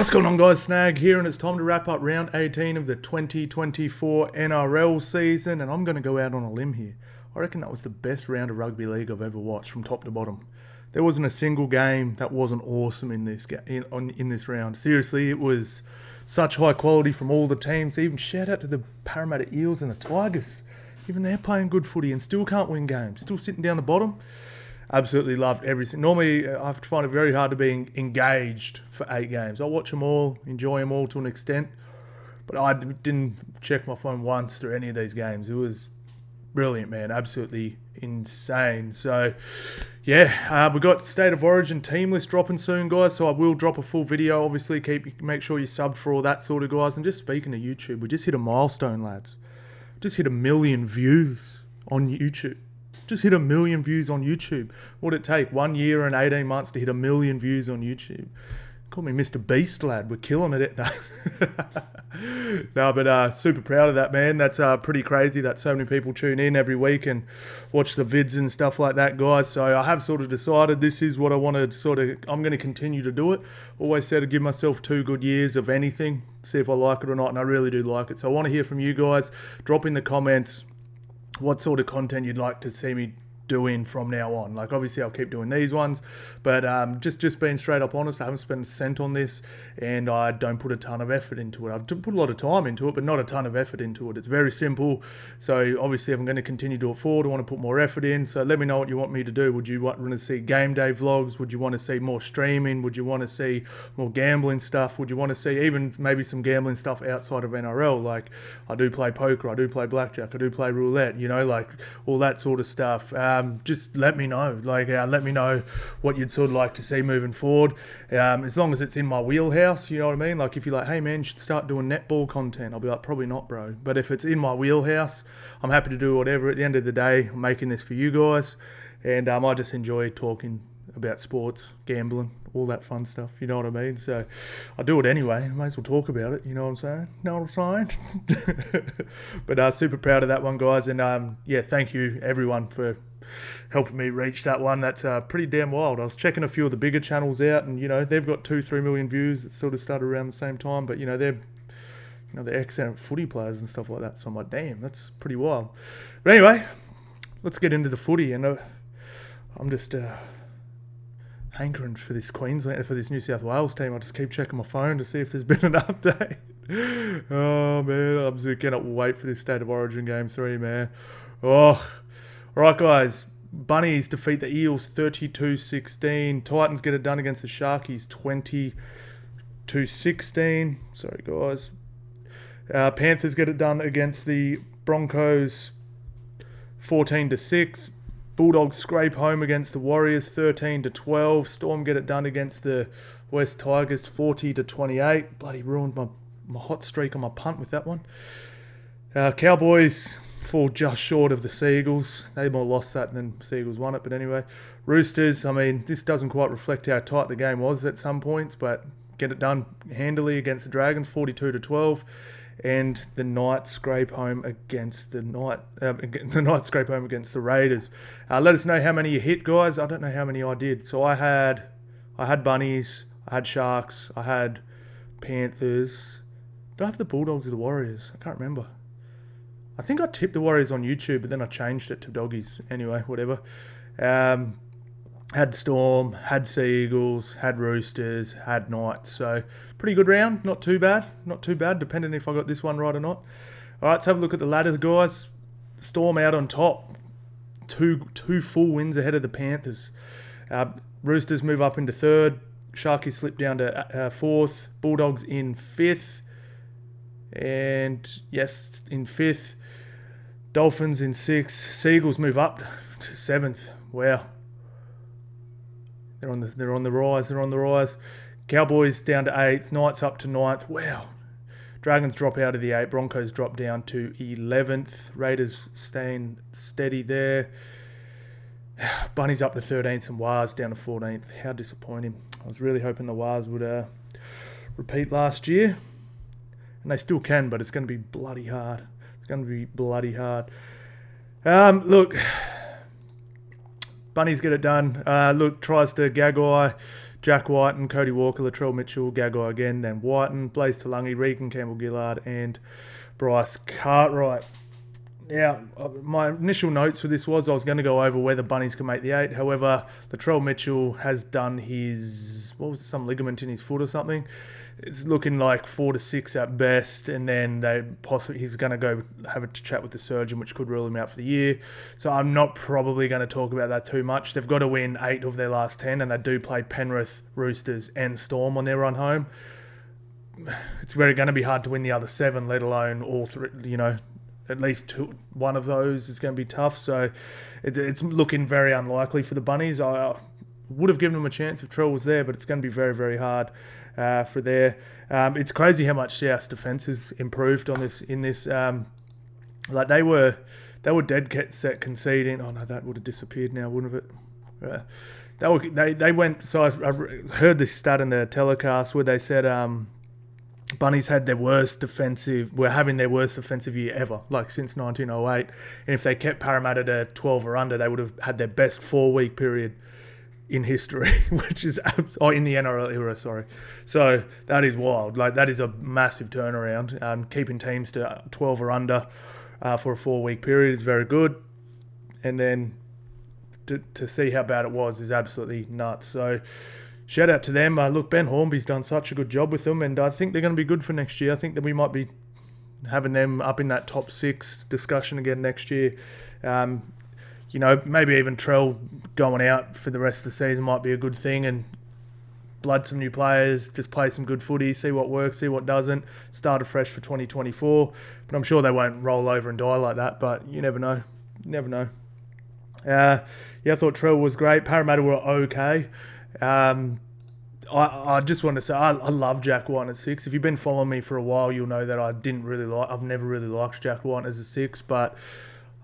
What's going on, guys? Snag here, and it's time to wrap up round 18 of the 2024 NRL season, and I'm going to go out on a limb here. I reckon that was the best round of rugby league I've ever watched from top to bottom. There wasn't a single game that wasn't awesome in this round. Seriously, it was such high quality from all the teams. Even shout out to the Parramatta Eels and the Tigers. Even they're playing good footy and still can't win games. Still sitting down the bottom. Absolutely loved everything. Normally, I have to find it very hard to be engaged for 8 games. I watch them all, enjoy them all to an extent, but I didn't check my phone once through any of these games. It was brilliant, man. Absolutely insane. So, yeah, we got State of Origin team list dropping soon, guys, so I will drop a full video. Obviously, make sure you sub for all that sort of guys. And just speaking of YouTube, we just hit a milestone, lads. Just hit 1 million views on YouTube. Just hit 1 million views on YouTube. What'd it take? 1 year and 18 months to hit 1 million views on YouTube. Call me Mr. Beast, lad. We're killing it. No, but super proud of that, man. That's pretty crazy that so many people tune in every week and watch the vids and stuff like that, guys. So I have sort of decided this is what I want to I'm going to continue to do it. Always said to give myself 2 good years of anything, see if I like it or not, and I really do like it. So I want to hear from you guys. Drop in the comments what sort of content you'd like to see me doing from now on. Like, obviously I'll keep doing these ones, but just being straight up honest, I haven't spent a cent on this, and I don't put a ton of effort into it. I've put a lot of time into it, but not a ton of effort into it. It's very simple. So obviously if I'm going to continue to do it forward, I want to put more effort in. So let me know what you want me to do. Would you want to see game day vlogs? Would you want to see more streaming? Would you want to see more gambling stuff? Would you want to see even maybe some gambling stuff outside of NRL? Like, I do play poker, I do play blackjack, I do play roulette, you know, like all that sort of stuff. Just let me know. Like, let me know what you'd sort of like to see moving forward. As long as it's in my wheelhouse, you know what I mean? Like, if you're like, hey man, you should start doing netball content, I'll be like, probably not, bro. But if it's in my wheelhouse, I'm happy to do whatever. At the end of the day, I'm making this for you guys, and I just enjoy talking about sports, gambling, all that fun stuff, you know what I mean? So I do it anyway, may as well talk about it, you know what I'm saying? Know what I'm saying? But super proud of that one, guys, and yeah, thank you everyone for helping me reach that one. That's pretty damn wild. I was checking a few of the bigger channels out, and you know, they've got 2-3 million views that sort of started around the same time, but you know, they're excellent footy players and stuff like that, so I'm like, damn, that's pretty wild. But anyway, let's get into the footy, and I'm just hankering for this New South Wales team. I just keep checking my phone to see if there's been an update. Oh man, I'm just cannot wait for this State of Origin Game 3, man. Oh, all right, guys. Bunnies defeat the Eels 32-16. Titans get it done against the Sharkies 20-16. Sorry, guys. Panthers get it done against the Broncos 14-6. Bulldogs scrape home against the Warriors 13-12. Storm get it done against the West Tigers 40-28. Bloody ruined my hot streak on my punt with that one. Cowboys fall just short of the Sea Eagles. They more lost that than Sea Eagles won it, but anyway. Roosters, I mean, this doesn't quite reflect how tight the game was at some points, but get it done handily against the Dragons 42-12. And the Knights scrape home against the Raiders. Let us know how many you hit, guys. I don't know how many I did. So I had Bunnies, I had Sharks, I had Panthers. Did I have the Bulldogs or the Warriors? I can't remember. I think I tipped the Warriors on YouTube, but then I changed it to Doggies. Anyway, whatever. Had Storm, had Sea Eagles, had Roosters, had Knights. So pretty good round. Not too bad. Not too bad, depending if I got this one right or not. All right, let's have a look at the ladder, guys. Storm out on top. Two full wins ahead of the Panthers. Roosters move up into 3rd. Sharkies slip down to 4th. Bulldogs in 5th. And yes, in 5th. Dolphins in 6th. Sea Eagles move up to 7th. Wow. They're on the rise. Cowboys down to 8th. Knights up to 9th. Wow. Dragons drop out of the 8. Broncos drop down to 11th. Raiders staying steady there. Bunnies up to 13th and Wahs down to 14th. How disappointing. I was really hoping the Wahs would repeat last year. And they still can, but it's going to be bloody hard. Look, Bunnies get it done. Tries to Gagai Jack Whiten, Cody Walker, Latrell Mitchell, Gagai again, then Whiten, Blaze Talangi, Regan Campbell-Gillard, and Bryce Cartwright. Now, my initial notes for this was I was going to go over where the Bunnies can make the 8. However, Latrell Mitchell has done his, some ligament in his foot or something. It's looking like 4 to 6 at best, and then he's going to go have a chat with the surgeon, which could rule him out for the year. So I'm not probably going to talk about that too much. They've got to win 8 of their last 10, and they do play Penrith, Roosters, and Storm on their run home. It's very going to be hard to win the other 7, let alone all 3. At least one of those is going to be tough. So it's looking very unlikely for the Bunnies. I would have given them a chance if Trell was there, but it's going to be very, very hard for there. It's crazy how much South's defence has improved on this. Like they were dead set conceding. Oh no, that would have disappeared now, wouldn't it? They went. So I heard this stat in the telecast where they said Bunnies had were having their worst defensive year ever, like since 1908. And if they kept Parramatta to 12 or under, they would have had their best 4-week period in history, which is in the NRL era, sorry. So that is wild. Like that is a massive turnaround. Keeping teams to 12 or under for a 4-week period is very good. And then to see how bad it was is absolutely nuts. So shout out to them. Look, Ben Hornby's done such a good job with them, and I think they're going to be good for next year. I think that we might be having them up in that top 6 discussion again next year. Maybe even Trell going out for the rest of the season might be a good thing, and blood some new players, just play some good footy, see what works, see what doesn't, start afresh for 2024. But I'm sure they won't roll over and die like that, but you never know. I thought Trell was great. Parramatta were okay. I just want to say I love Jack White at 6. If you've been following me for a while, you'll know that I've never really liked Jack White as a 6, but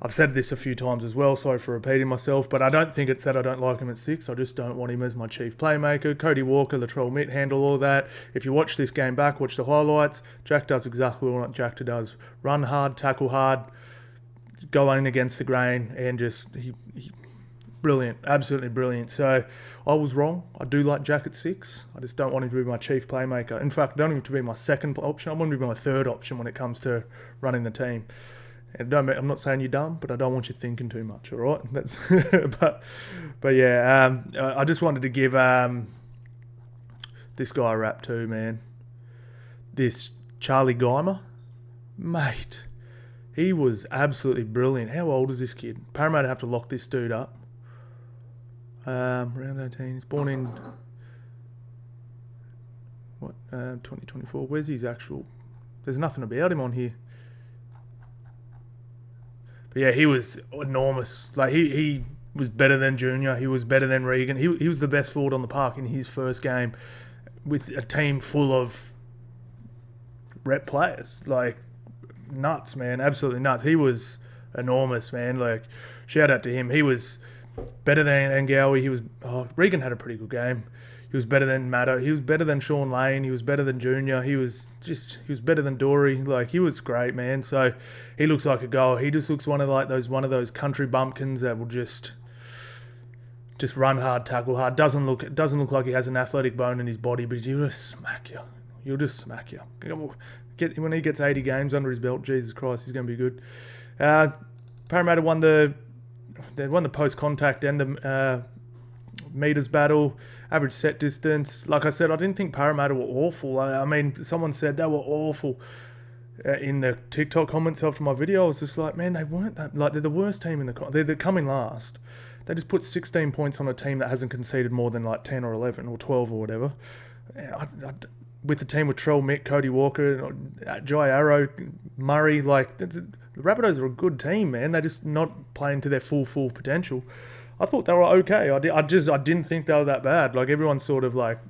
I've said this a few times as well, sorry for repeating myself, but I don't think it's that I don't like him at 6. I just don't want him as my chief playmaker. Cody Walker, Latrell Mitt handle all that. If you watch this game back, watch the highlights, Jack does exactly what Jack does. Run hard, tackle hard, go in against the grain, and just he brilliant, absolutely brilliant. So I was wrong. I do like Jack at 6. I just don't want him to be my chief playmaker. In fact, I don't want him to be my second option. I want him to be my third option when it comes to running the team. And I'm not saying you're dumb, but I don't want you thinking too much, all right? That's but yeah, I just wanted to give this guy a rap too, man. This Charlie Geimer, mate, he was absolutely brilliant. How old is this kid? Parramatta have to lock this dude up. Round 18. He's born in 2024. Where's his actual? There's nothing about him on here. But yeah, he was enormous. Like he was better than Junior. He was better than Regan. He was the best forward on the park in his first game with a team full of rep players. Like nuts, man. Absolutely nuts. He was enormous, man. Like shout out to him. He was better than Angawi. Regan had a pretty good game. He was better than Maddo. He was better than Sean Lane. He was better than Junior. He was better than Dory. Like he was great, man. So he looks like a goal. He just looks one of those country bumpkins that will just run hard, tackle hard. Doesn't look like he has an athletic bone in his body, but he'll just smack you. When he gets 80 games under his belt, Jesus Christ, he's going to be good. Parramatta won the post contact and the meters battle, average set distance. Like I said, I didn't think Parramatta were awful. I mean, someone said they were awful in the TikTok comments after my video. I was just like, man, they weren't that. Like, they're the worst team they're coming last. They just put 16 points on a team that hasn't conceded more than like 10 or 11 or 12 or whatever. With the team with Trell, Mick, Cody Walker, Jai Arrow, Murray, like the Rabbitohs are a good team, man. They're just not playing to their full potential. I thought they were okay. I didn't think they were that bad. Like everyone's sort of like,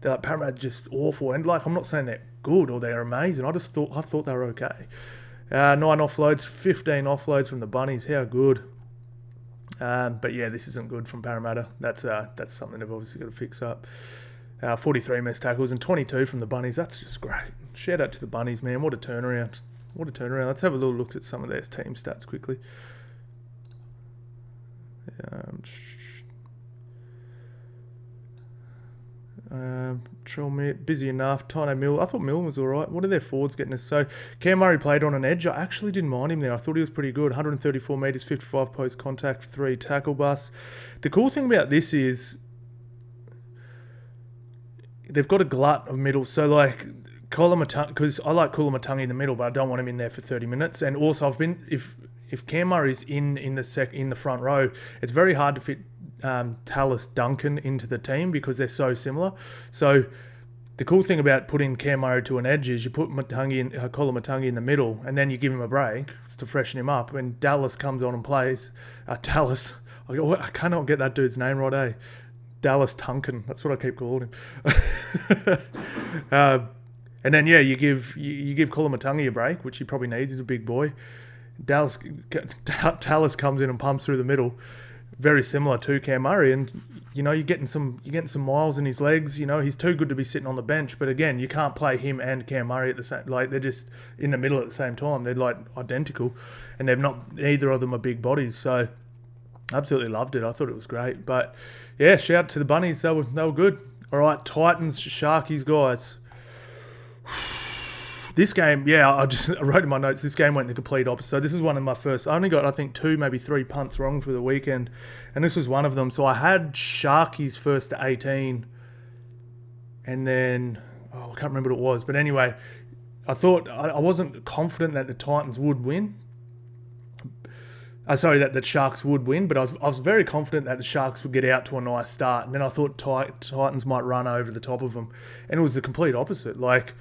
they're like Parramatta just awful, and like I'm not saying they're good or they're amazing. I thought they were okay. 9 offloads, 15 offloads from the Bunnies. How good. But yeah, this isn't good from Parramatta. That's something they've obviously got to fix up. 43 missed tackles and 22 from the Bunnies. That's just great. Shout out to the Bunnies, man. What a turnaround. Let's have a little look at some of their team stats quickly. Busy enough. Tino Mill. I thought Milne was all right. What are their forwards getting us? So Cam Murray played on an edge. I actually didn't mind him there. I thought he was pretty good. 134 metres, 55 post contact, 3 tackle busts. The cool thing about this is they've got a glut of middle. So like Koloamatangi, because I like Koloamatangi in the middle, but I don't want him in there for 30 minutes. And also if Cam Murray's in the front row, it's very hard to fit Tallis Duncan into the team because they're so similar. So the cool thing about putting Cam Murray to an edge is you put Koloamatangi in the middle and then you give him a break to freshen him up. When Dallas comes on and plays, Tallis, I cannot get that dude's name right, eh? Dallas Tunkin, that's what I keep calling him. And then you give Koloamatangi a break, which he probably needs. He's a big boy. Tallis comes in and pumps through the middle, very similar to Cam Murray, and you're getting some miles in his legs. He's too good to be sitting on the bench. But again, you can't play him and Cam Murray at the same. Like they're just in the middle at the same time. They're like identical, and neither of them are big bodies. So absolutely loved it. I thought it was great. But yeah, shout out to the Bunnies. They were good. All right, Titans, Sharkies, guys. This game, I wrote in my notes, this game went the complete opposite. So this is one of my first, I only got, I think, 2, maybe 3 punts wrong for the weekend. And this was one of them. So I had Sharkies first to 18. And then, I can't remember what it was. But anyway, I thought, I wasn't confident that the Titans would win. That the Sharks would win. But I was very confident that the Sharks would get out to a nice start. And then I thought Titans might run over the top of them. And it was the complete opposite. Like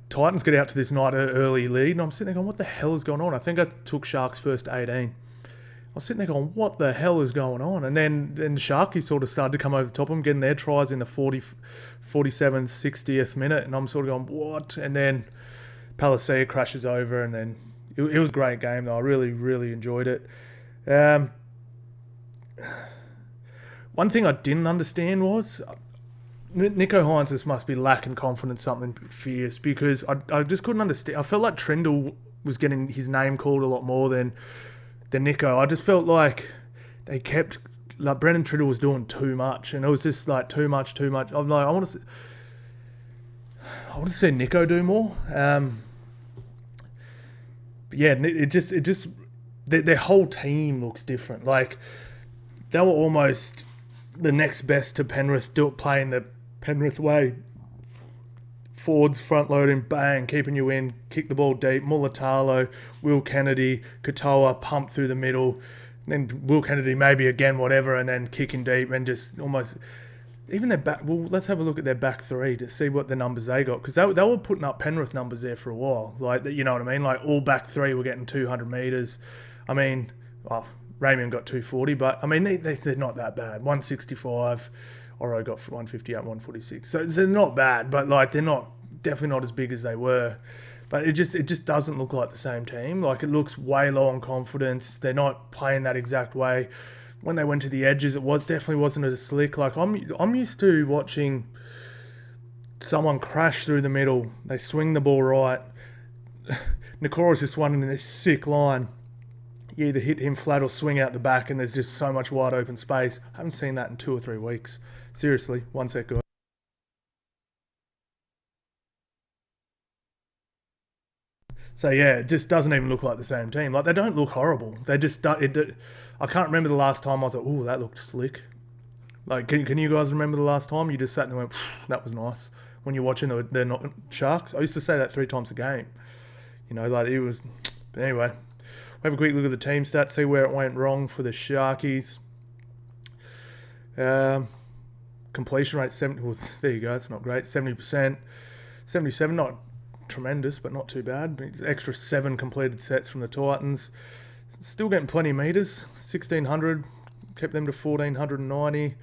Titans get out to this night early lead, and I'm sitting there going, what the hell is going on? I think I took Sharks first to 18. I was sitting there going, what the hell is going on? And then the Sharkies sort of started to come over the top of them, getting their tries in the 47th, 60th minute, and I'm sort of going, what? And then Palacia crashes over, and then it was a great game, though. I really, really enjoyed it. One thing I didn't understand was Nico Hines just must be lacking confidence, something fierce, because I just couldn't understand. I felt like Trindle was getting his name called a lot more than Nico. I just felt like they kept, like Brendan Trindle was doing too much, and it was just like too much. I'm like, I want to see Nico do more. But yeah, it just their whole team looks different. Like they were almost the next best to Penrith, playing the Penrith way. Forwards, front loading, bang, keeping you in, kick the ball deep. Mulatalo, Will Kennedy, Katoa, pump through the middle. And then Will Kennedy maybe again, whatever, and then kicking deep and just almost... Even their back... Well, let's have a look at their back three to see what the numbers they got. Because they were putting up Penrith numbers there for a while. Like, you know what I mean? Like, all back three were getting 200 metres. I mean... Well, Raymond got 240, but, I mean, they're not that bad. 165... Oro got 158, 146. So they're not bad, but like they're definitely not as big as they were. But it just doesn't look like the same team. Like it looks way low on confidence. They're not playing that exact way. When they went to the edges, it definitely wasn't as slick. Like I'm used to watching someone crash through the middle. They swing the ball right. Nikoro's just one in this sick line. You either hit him flat or swing out the back, and there's just so much wide open space. I haven't seen that in 2 or 3 weeks. Seriously, one sec, guys. So yeah, it just doesn't even look like the same team. Like they don't look horrible. They just I can't remember the last time I was like, oh, that looked slick. Like, can you guys remember the last time you just sat there and went, that was nice? When you're watching the not Sharks, I used to say that 3 times a game. You know, like it was. But anyway, we'll have a quick look at the team stats, see where it went wrong for the Sharkies. Completion rate 70. Well, there you go. It's not great. 70%, 77. Not tremendous, but not too bad. It's extra 7 completed sets from the Titans. Still getting plenty of meters. 1,600. Kept them to 1,490.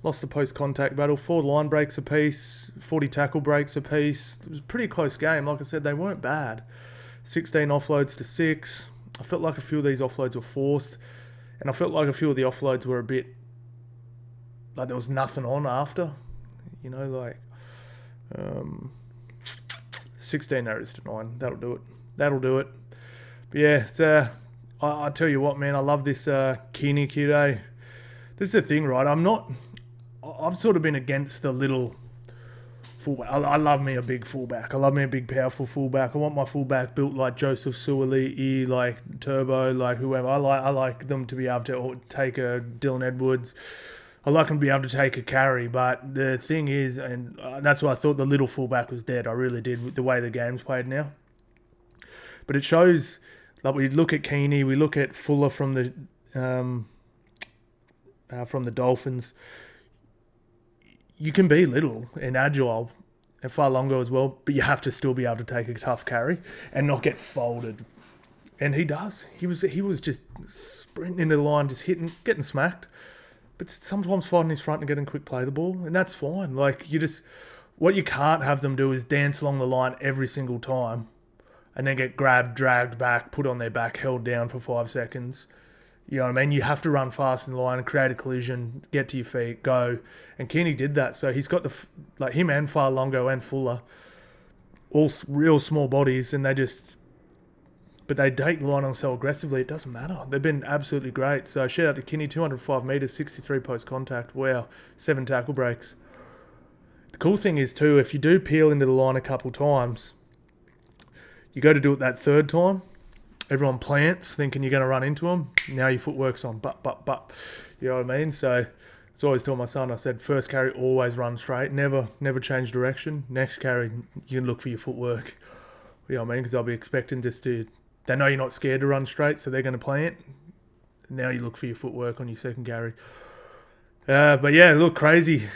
Lost the post-contact battle. 4 line breaks apiece. 40 tackle breaks apiece. It was a pretty close game. Like I said, they weren't bad. 16 offloads to 6. I felt like a few of these offloads were forced, and I felt like a few of the offloads were a bit like there was nothing on after, you know, like 16 errors to 9. That'll do it. But yeah, it's I tell you what, man, I love this Keeney kid. This is the thing, right? I've sort of been against the little fullback. I love me a big fullback. I love me a big, powerful fullback. I want my fullback built like Joseph Suaalii, like Turbo, like whoever. I like them to be able to take a Dylan Edwards. I like them to be able to take a carry. But the thing is, and that's why I thought the little fullback was dead. I really did, with the way the game's played now. But it shows, like we look at Keeney, we look at Fuller from the Dolphins. You can be little and agile and far longer as well, but you have to still be able to take a tough carry and not get folded. And he does. He was just sprinting into the line, just getting smacked, but sometimes fighting his front and getting quick play the ball, and that's fine. Like what you can't have them do is dance along the line every single time and then get grabbed, dragged back, put on their back, held down for 5 seconds. You know what I mean? You have to run fast in the line, create a collision, get to your feet, go. And Keeney did that. So he's got him and Farlongo and Fuller, all real small bodies, and but they take the line on so aggressively, it doesn't matter. They've been absolutely great. So shout out to Keeney, 205 metres, 63 post contact. Wow, 7 tackle breaks. The cool thing is too, if you do peel into the line a couple times, you go to do it that third time, everyone plants thinking you're going to run into them. Now your footwork's on, but. You know what I mean? So it's always told my son, I said, first carry, always run straight. Never change direction. Next carry, you can look for your footwork. You know what I mean? Because I'll be expecting they know you're not scared to run straight, so they're going to plant. Now you look for your footwork on your second carry. But yeah, look, crazy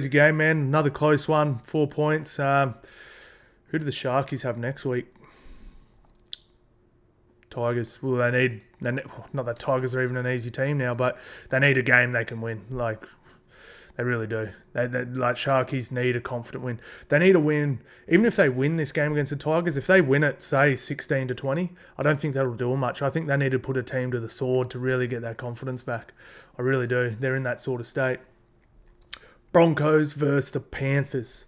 game, man. Another close one, 4 points. Who do the Sharkies have next week? Tigers. Well, not that Tigers are even an easy team now, but they need a game they can win. Like, they really do. They like Sharkies need a confident win. They need a win. Even if they win this game against the Tigers, if they win it, say 16-20, I don't think that'll do much. I think they need to put a team to the sword to really get that confidence back. I really do. They're in that sort of state. Broncos versus the Panthers.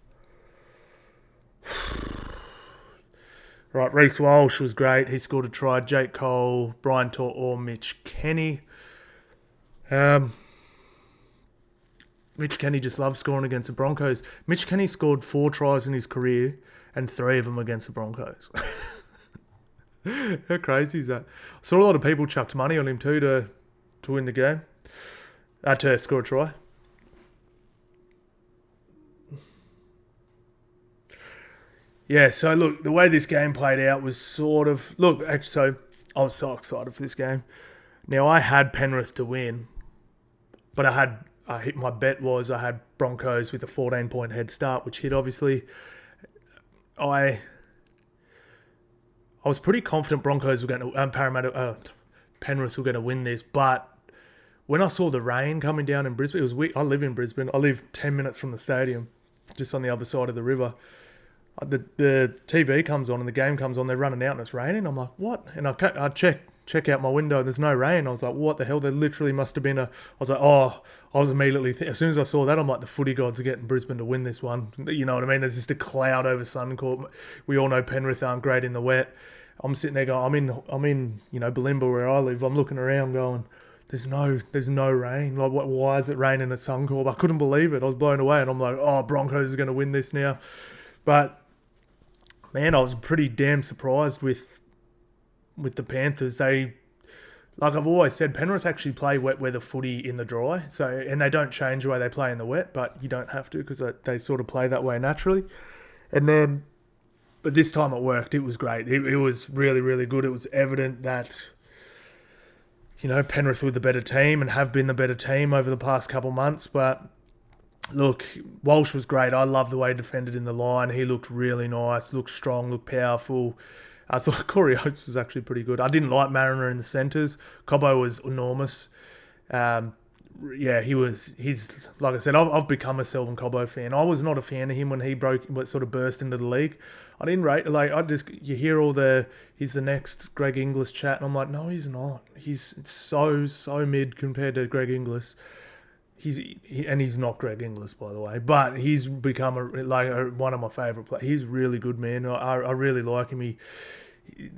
Right, Reece Walsh was great. He scored a try. Jake Cole, Brian To'o, Mitch Kenny. Mitch Kenny just loves scoring against the Broncos. Mitch Kenny scored 4 tries in his career and 3 of them against the Broncos. How crazy is that? I saw a lot of people chucked money on him too to win the game. To score a try. Yeah, so look, the way this game played out was sort of... Look, actually, so I was so excited for this game. Now, I had Penrith to win, but my bet was I had Broncos with a 14-point head start, which hit, obviously. I was pretty confident Broncos were going to... Penrith were going to win this, but when I saw the rain coming down in Brisbane, it was weird. I live in Brisbane. I live 10 minutes from the stadium, just on the other side of the river. The TV comes on and the game comes on. They're running out and it's raining. I'm like, what? And I check out my window. There's no rain. I was like, what the hell? There literally must have been I was like, I was immediately... as soon as I saw that, I'm like, the footy gods are getting Brisbane to win this one. You know what I mean? There's just a cloud over Suncorp. We all know Penrith aren't great in the wet. I'm sitting there going, I'm in Bulimba where I live. I'm looking around going, there's no rain. Like, why is it raining at Suncorp? I couldn't believe it. I was blown away, and I'm like, Broncos are going to win this now. But man, I was pretty damn surprised with the Panthers. They, like I've always said, Penrith actually play wet weather footy in the dry. So, and they don't change the way they play in the wet, but you don't have to because they sort of play that way naturally. But this time it worked. It was great. It was really, really good. It was evident that, Penrith were the better team and have been the better team over the past couple months. But look, Walsh was great. I love the way he defended in the line. He looked really nice, looked strong, looked powerful. I thought Corey Oates was actually pretty good. I didn't like Mariner in the centres. Cobbo was enormous. He's like I said, I've become a Selvin Cobbo fan. I was not a fan of him when he sort of burst into the league. I didn't rate, you hear he's the next Greg Inglis chat, and I'm like, no, he's not. He's so mid compared to Greg Inglis. He's not Greg Inglis, by the way, but he's become one of my favourite players. He's really good, man. I really like him.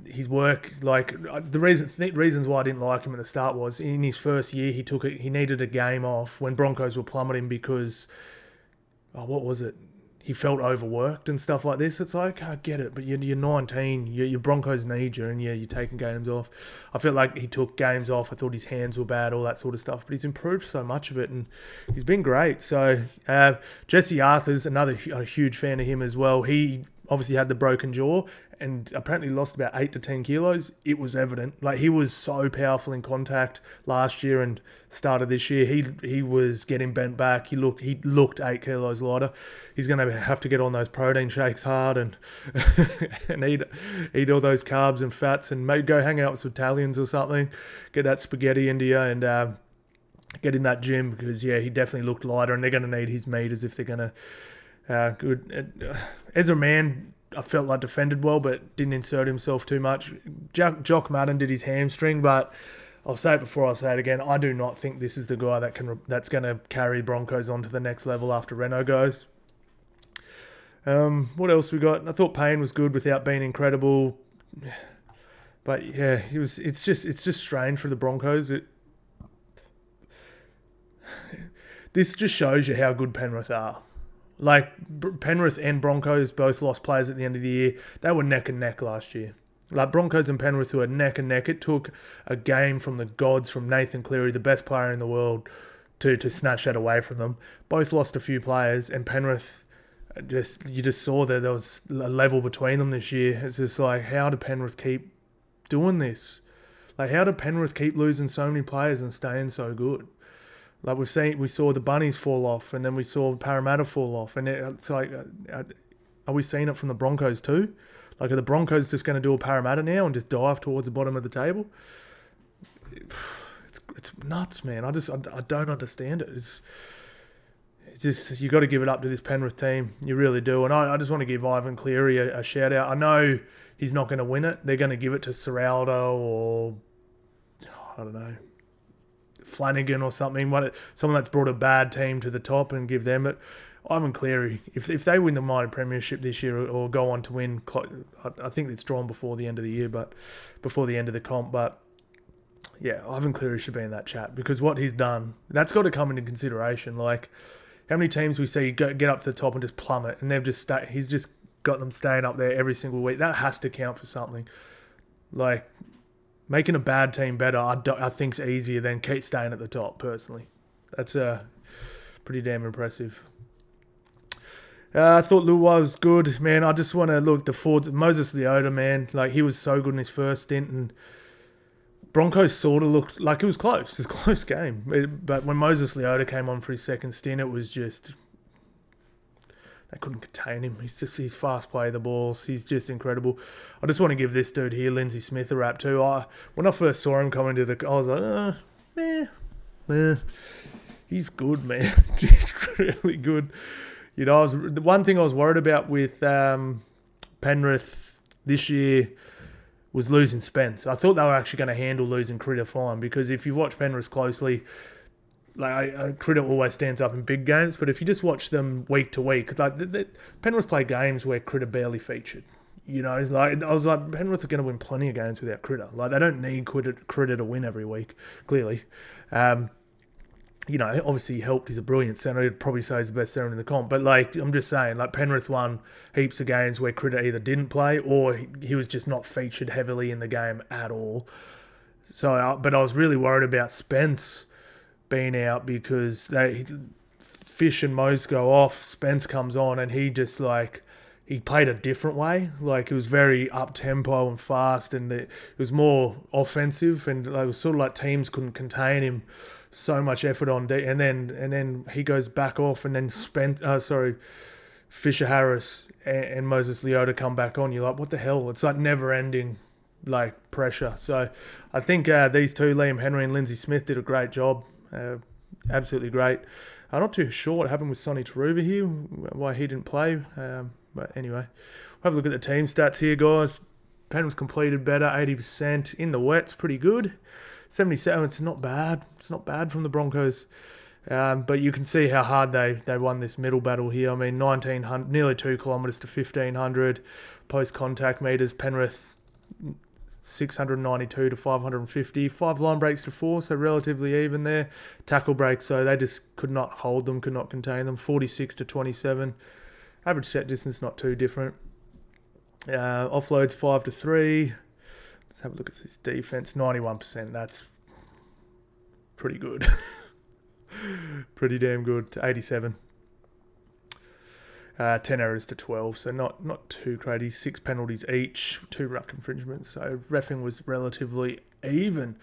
his work, like the reasons why I didn't like him at the start was in his first year he needed a game off when Broncos were plummeting because what was it? He felt overworked and stuff like this. It's like, I get it, but you're 19. Your Broncos need you, and you're taking games off. I felt like he took games off. I thought his hands were bad, all that sort of stuff. But he's improved so much of it, and he's been great. So Jesse Arthur's a huge fan of him as well. He obviously had the broken jaw and apparently lost about 8 to 10 kilos. It was evident. Like, he was so powerful in contact last year and started this year. He was getting bent back. He looked 8 kilos lighter. He's going to have to get on those protein shakes hard and and eat all those carbs and fats and maybe go hang out with some Italians or something. Get that spaghetti into you and get in that gym because, he definitely looked lighter and they're going to need his meters if they're going to good. Ezra Mann, I felt like defended well, but didn't insert himself too much. Jock Madden did his hamstring, but I'll say it before I say it again. I do not think this is the guy that's going to carry Broncos on to the next level after Reno goes. What else we got? I thought Payne was good without being incredible, but it's just strange for the Broncos. This just shows you how good Penrith are. Like, Penrith and Broncos both lost players at the end of the year. They were neck and neck last year. Like, Broncos and Penrith were neck and neck. It took a game from the gods, from Nathan Cleary, the best player in the world, to snatch that away from them. Both lost a few players, and Penrith, you just saw that there was a level between them this year. It's just like, how do Penrith keep doing this? Like, how do Penrith keep losing so many players and staying so good? Like, we saw the Bunnies fall off, and then we saw Parramatta fall off, and it's like, are we seeing it from the Broncos too? Like, are the Broncos just going to do a Parramatta now and just dive towards the bottom of the table? It's nuts, man. I don't understand it. It's just, you got to give it up to this Penrith team. You really do. And I just want to give Ivan Cleary a shout out. I know he's not going to win it. They're going to give it to Serraldo or I don't know, Flanagan or something, someone that's brought a bad team to the top and give them it. Ivan Cleary, if they win the minor premiership this year or go on to win, I think it's drawn before the end of the year, but before the end of the comp. But yeah, Ivan Cleary should be in that chat because what he's done, that's got to come into consideration. Like, how many teams we see get up to the top and just plummet, and he's just got them staying up there every single week. That has to count for something. Like, making a bad team better, I think's easier than keep staying at the top, personally. That's pretty damn impressive. I thought Luai was good, man. I just want to look the forward. Moses Leota, man, like, he was so good in his first stint, and Broncos sort of looked like it was close. It was a close game, but when Moses Leota came on for his second stint, it was just, they couldn't contain him. He's fast play the balls. He's just incredible. I just want to give this dude here, Lindsay Smith, a rap too. When I first saw him coming to I was like, he's good, man. Just really good. You know, the one thing I was worried about with Penrith this year was losing Spence. I thought they were actually going to handle losing Critter fine, because if you watch Penrith closely, like, Critter always stands up in big games, but if you just watch them week to week, like, Penrith play games where Critter barely featured. You know, it's like, I was like, Penrith are going to win plenty of games without Critter. Like, they don't need Critter to win every week, clearly. You know, obviously he helped. He's a brilliant centre. I'd probably say he's the best centre in the comp. But, like, I'm just saying, like, Penrith won heaps of games where Critter either didn't play or he was just not featured heavily in the game at all. So, but I was really worried about Spence being out because Fish and Mose go off, Spence comes on, and he just, like, he played a different way. Like, it was very up-tempo and fast, and it was more offensive, and it was sort of like teams couldn't contain him. So much effort on D, and then he goes back off, and then Fisher Harris and Moses Leota come back on. You're like, what the hell? It's like never-ending, like, pressure. So I think these two, Liam Henry and Lindsay Smith, did a great job. Absolutely great. I'm not too sure what happened with Sonny Taruva here, why he didn't play. But anyway, we'll have a look at the team stats here, guys. Pen was completed better, 80%. In the wet's pretty good. 77, it's not bad. It's not bad from the Broncos. But you can see how hard they won this middle battle here. I mean, 1,900, nearly 2 kilometres to 1,500 post-contact metres. Penrith 692 to 550. 5 line breaks to 4, so relatively even there. Tackle breaks, so they just could not hold them, could not contain them. 46 to 27. Average set distance not too different. Offloads 5 to 3. Let's have a look at this defense. 91%. That's pretty good. Pretty damn good. To 87. 10 errors to 12, so not too crazy. 6 penalties each, 2 ruck infringements, so reffing was relatively even.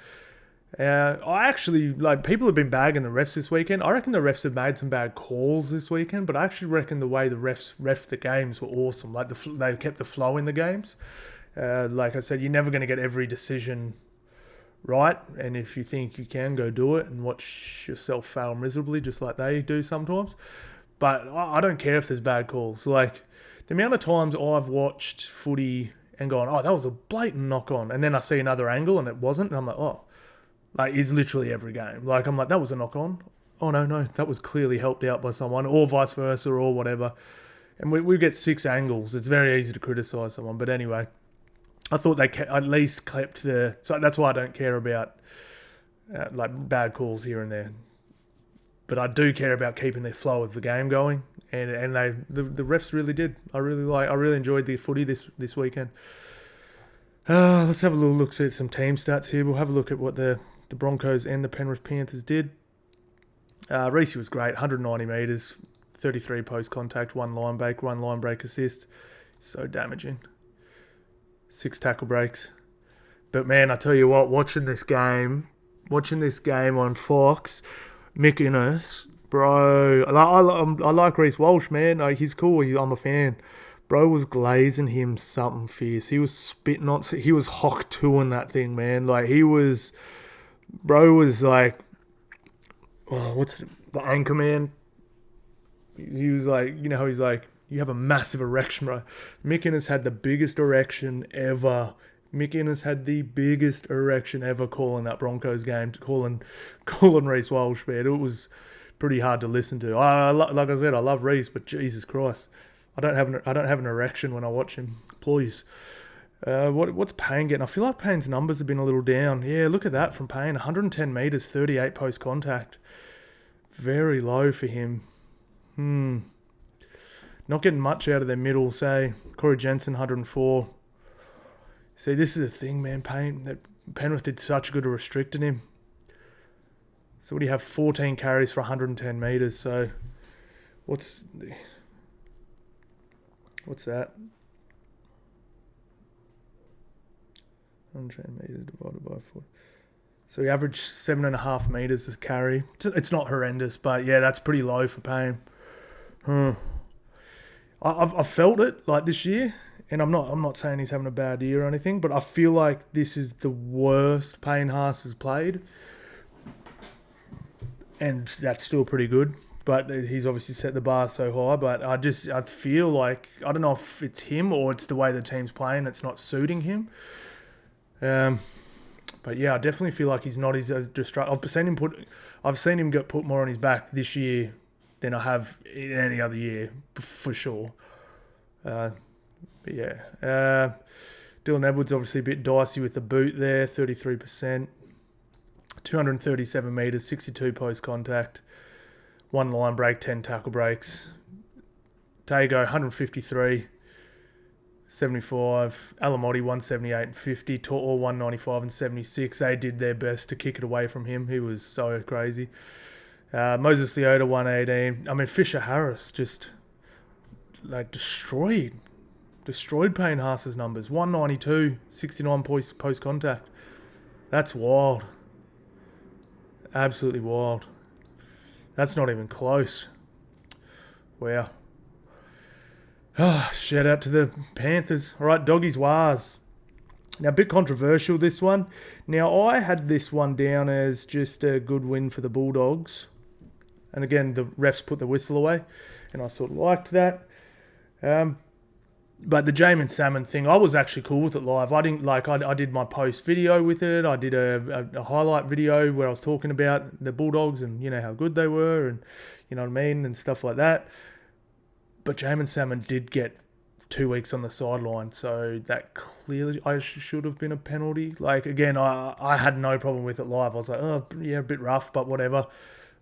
I actually, people have been bagging the refs this weekend. I reckon the refs have made some bad calls this weekend, but I actually reckon the way the refs ref the games were awesome. They kept the flow in the games. Like I said, you're never going to get every decision right, and if you think you can, go do it and watch yourself fail miserably, just like they do sometimes. But I don't care if there's bad calls. The amount of times I've watched footy and gone, oh, that was a blatant knock-on, and then I see another angle and it wasn't, and I'm like, oh. It's literally every game. I'm like, that was a knock-on. Oh, no, that was clearly helped out by someone, or vice versa, or whatever. And we get 6 angles. It's very easy to criticise someone. But anyway, I thought they at least kept the... So that's why I don't care about bad calls here and there. But I do care about keeping the flow of the game going, and the refs really did. I really enjoyed the footy this weekend. Let's have a little look at some team stats here. We'll have a look at what the Broncos and the Penrith Panthers did. Reece was great, 190 metres, 33 post contact, 1 line break assist. So damaging. 6 tackle breaks. But man, I tell you what, watching this game on Fox. Mick Innes, bro. I like Reece Walsh, man. He's cool. I'm a fan. Bro was glazing him something fierce. He was spitting on. He was Hawk 2-ing that thing, man. Bro was like, what's the anchor man? He was like, how he's like, you have a massive erection, bro. Mick Innes had the biggest erection ever. Mick Innes had the biggest erection ever calling that Broncos game, calling Reece Walsh, man. It was pretty hard to listen to. Like I said, I love Reece, but Jesus Christ, I don't have an erection when I watch him. Please. What's Payne getting? I feel like Payne's numbers have been a little down. Yeah, look at that from Payne. 110 metres, 38 post contact. Very low for him. Not getting much out of their middle, say. Corey Jensen, 104. See, this is the thing, man. Penrith did such good at restricting him. So what do you have? 14 carries for 110 metres. So what's that? 110 metres divided by 4. So he averaged 7.5 metres a carry. It's not horrendous, but yeah, that's pretty low for Payne. I've felt it this year. And I'm not saying he's having a bad year or anything, but I feel like this is the worst Payne Haas has played. And that's still pretty good. But he's obviously set the bar so high. But I feel like, I don't know if it's him or it's the way the team's playing that's not suiting him. But yeah, I definitely feel like he's not as destructive. I've seen him get put more on his back this year than I have in any other year, for sure. But yeah, Dylan Edwards obviously a bit dicey with the boot there, 33%, 237 metres, 62 post contact, 1 line break, 10 tackle breaks. Tago, 153, 75, Alamotti, 178 and 50, To'o, 195 and 76. They did their best to kick it away from him. He was so crazy. Moses Leota, 118. I mean, Fisher Harris just destroyed Payne Haas's numbers. 192, 69 post contact. That's wild. Absolutely wild. That's not even close. Wow. Shout out to the Panthers. All right, Doggies Wahs. Now, a bit controversial, this one. Now, I had this one down as just a good win for the Bulldogs. And again, the refs put the whistle away. And I sort of liked that. But the Jamin Salmon thing, I was actually cool with it live. I didn't I did my post video with it. I did a highlight video where I was talking about the Bulldogs and, how good they were and, you know what I mean, and stuff like that. But Jamin Salmon did get 2 weeks on the sideline. So that clearly should have been a penalty. Like, again, I had no problem with it live. I was like, oh, yeah, a bit rough, but whatever.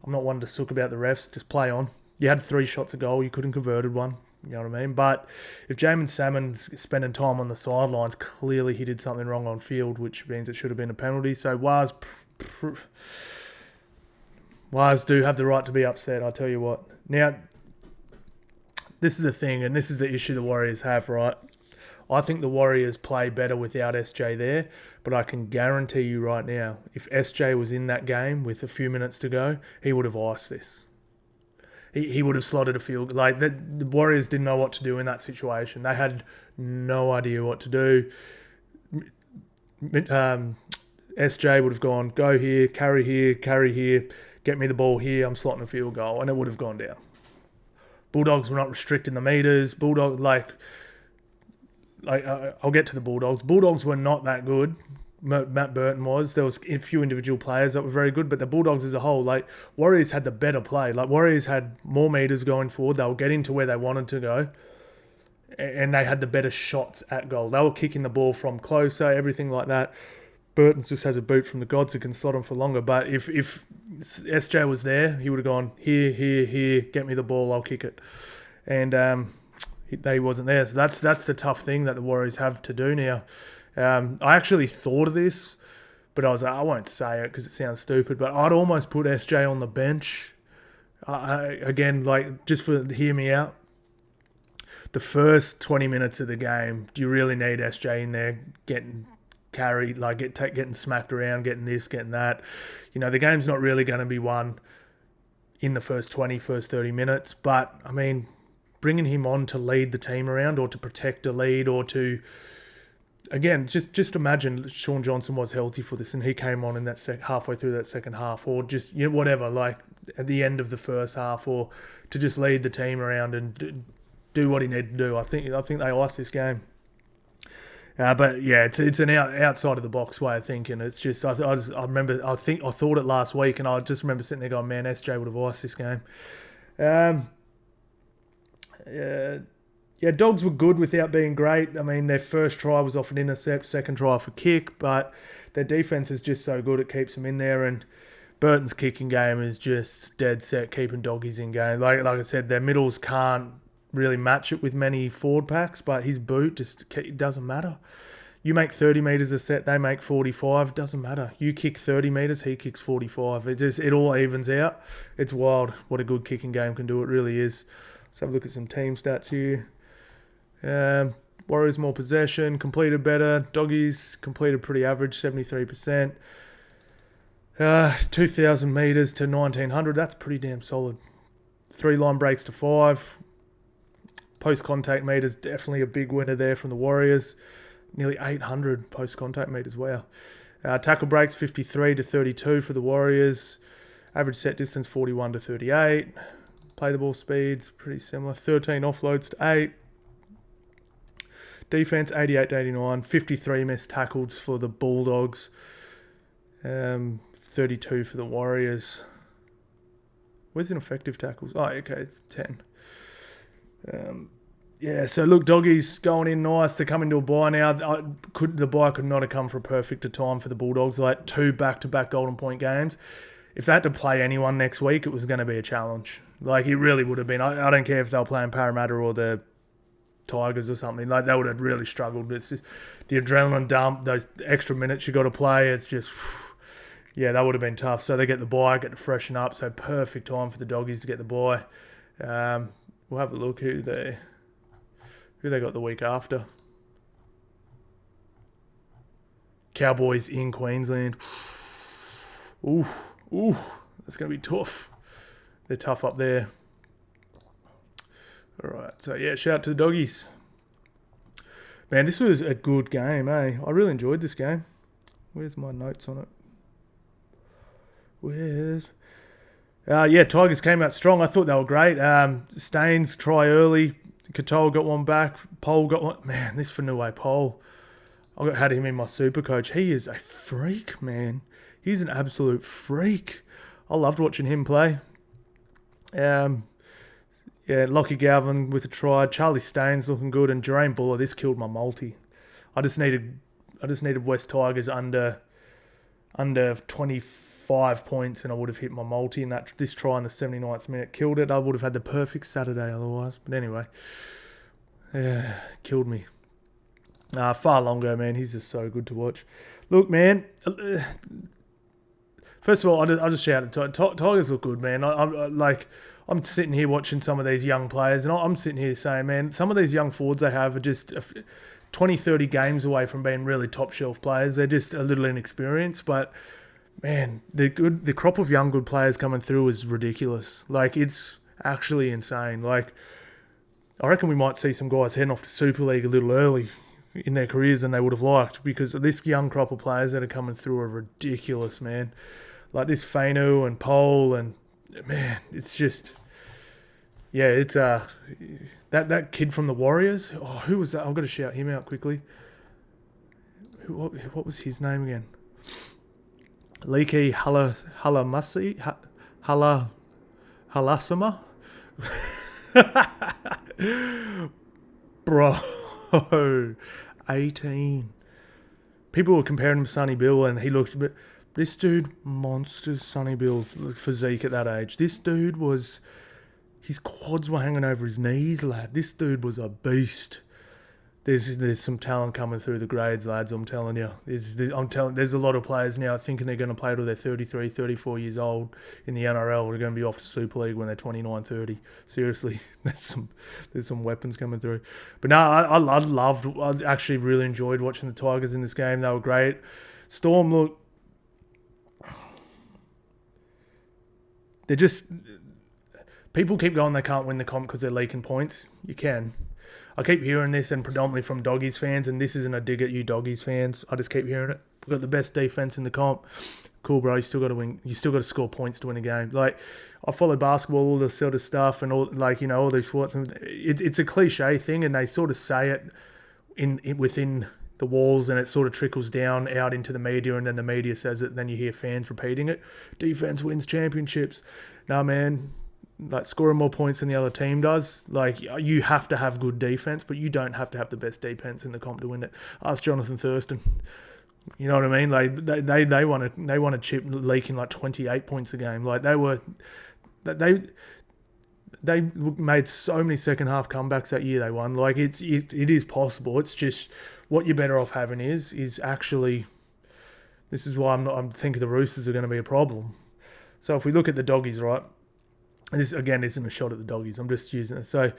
I'm not one to sook about the refs. Just play on. You had 3 shots a goal. You couldn't converted one. You know what I mean? But if Jamin Salmon's spending time on the sidelines, clearly he did something wrong on field, which means it should have been a penalty. So Wahs do have the right to be upset, I tell you what. Now, this is the thing, and this is the issue the Warriors have, right? I think the Warriors play better without SJ there, but I can guarantee you right now, if SJ was in that game with a few minutes to go, he would have iced this. He would have slotted a field. Like, the Warriors didn't know what to do in that situation. They had no idea what to do. SJ would have gone, go here, carry here, get me the ball here, I'm slotting a field goal, and it would have gone down. Bulldogs were not restricting the meters. I'll get to the Bulldogs. Bulldogs were not that good. Matt Burton was. There was a few individual players that were very good, but the Bulldogs as a whole, like, Warriors had the better play. Like, Warriors had more meters going forward. They were getting to where they wanted to go, and they had the better shots at goal. They were kicking the ball from closer, everything like that. Burton just has a boot from the gods who can slot him for longer. But if SJ was there, he would have gone, here, get me the ball, I'll kick it. And he wasn't there. So that's the tough thing that the Warriors have to do now. I actually thought of this, but I was like, I won't say it because it sounds stupid, but I'd almost put SJ on the bench. Again, like, just for hear me out. The first 20 minutes of the game, do you really need SJ in there getting carried, like getting smacked around, getting this, getting that? You know, the game's not really going to be won in the first 30 minutes, but, I mean, bringing him on to lead the team around or to protect a lead or to... Again, just imagine Sean Johnson was healthy for this and he came on in that halfway through that second half, or just, you know, whatever, like at the end of the first half, or to just lead the team around and do what he needed to do. I think they iced this game. But yeah, it's an outside of the box way of thinking. It's just I thought it last week, and I just remember sitting there going, man, SJ would have iced this game. Yeah, Dogs were good without being great. I mean, their first try was off an intercept, second try off a kick, but their defense is just so good, it keeps them in there. And Burton's kicking game is just dead set, keeping doggies in game. Like I said, their middles can't really match it with many forward packs, but his boot just doesn't matter. You make 30 metres a set, they make 45, doesn't matter. You kick 30 metres, he kicks 45. It all evens out. It's wild what a good kicking game can do. It really is. Let's have a look at some team stats here. Warriors more possession, completed better. Doggies completed pretty average, 73%. 2,000 metres to 1,900, that's pretty damn solid. 3 line breaks to 5. Post-contact metres, definitely a big winner there from the Warriors. Nearly 800 post-contact metres, wow. Tackle breaks, 53 to 32 for the Warriors. Average set distance, 41 to 38. Play the ball speeds, pretty similar. 13 offloads to 8. Defense, 88 to 89. 53 missed tackles for the Bulldogs. 32 for the Warriors. Where's ineffective tackles? Oh, okay, it's 10. Yeah, so look, Doggies going in nice. They're coming to a bye now. The bye could not have come for a perfect time for the Bulldogs. Like 2 back-to-back Golden Point games. If they had to play anyone next week, it was going to be a challenge. Like, it really would have been. I don't care if they were playing Parramatta or the Tigers or something. Like, they would have really struggled. It's just the adrenaline dump, those extra minutes you got to play. It's just, yeah, that would have been tough. So they get the bye, get to freshen up. So perfect time for the Doggies to get the bye. We'll have a look who they got the week after. Cowboys in Queensland. Ooh, that's going to be tough. They're tough up there. All right, so yeah, shout out to the Doggies. Man, this was a good game, eh? I really enjoyed this game. Where's my notes on it? Yeah, Tigers came out strong. I thought they were great. Staines try early. Katoa got one back. Pole got one. Man, this Fanua Pole. I had him in my super coach. He is a freak, man. He's an absolute freak. I loved watching him play. Yeah, Lockie Galvin with a try. Charlie Staines looking good, and Jermaine Buller. This killed my multi. I just needed West Tigers under 25 points, and I would have hit my multi. And this try in the 79th minute killed it. I would have had the perfect Saturday otherwise. But anyway, yeah, killed me. Far longer, man. He's just so good to watch. Look, man. First of all, I'll just shout at Tigers look good, man. I'm sitting here watching some of these young players, and I'm sitting here saying, man, some of these young forwards they have are just 20, 30 games away from being really top shelf players. They're just a little inexperienced, but man, they're good. The crop of young good players coming through is ridiculous. Like, it's actually insane. Like, I reckon we might see some guys heading off to Super League a little early in their careers than they would have liked, because this young crop of players that are coming through are ridiculous, man. Like this Fainu and Pole, and man, it's just, yeah, it's that kid from the Warriors. Oh, who was that? I've got to shout him out quickly. What was his name again? Leaky Halasama. Bro, 18. People were comparing him to Sonny Bill, and he looked a bit. This dude monsters Sonny Bill's physique at that age. This dude was, his quads were hanging over his knees, lad. This dude was a beast. There's some talent coming through the grades, lads, I'm telling you. There's a lot of players now thinking they're going to play till they're 33, 34 years old in the NRL. They're going to be off to Super League when they're 29, 30. Seriously, there's some weapons coming through. But no, I actually really enjoyed watching the Tigers in this game. They were great. Storm, look, they're just, people keep going they can't win the comp because they're leaking points. You can. I keep hearing this, and predominantly from Doggies fans, and this isn't a dig at you Doggies fans. I just keep hearing it. We've got the best defense in the comp. Cool, bro. You still got to win. You still got to score points to win a game. Like, I follow basketball, all this sort of stuff, and all, like, you know, all these sports. It's a cliche thing, and they sort of say it within the walls, and it sort of trickles down out into the media, and then the media says it, and then you hear fans repeating it. Defense wins championships. Nah, man. Like, scoring more points than the other team does. Like, you have to have good defense, but you don't have to have the best defense in the comp to win it. Ask Jonathan Thurston. You know what I mean? Like, they won a chip leaking like 28 points a game. Like, they made so many second half comebacks that year they won. Like, it is possible. It's just what you're better off having is actually. This is why I'm thinking the Roosters are going to be a problem. So if we look at the Doggies, right? This, again, isn't a shot at the Doggies. I'm just using it. So,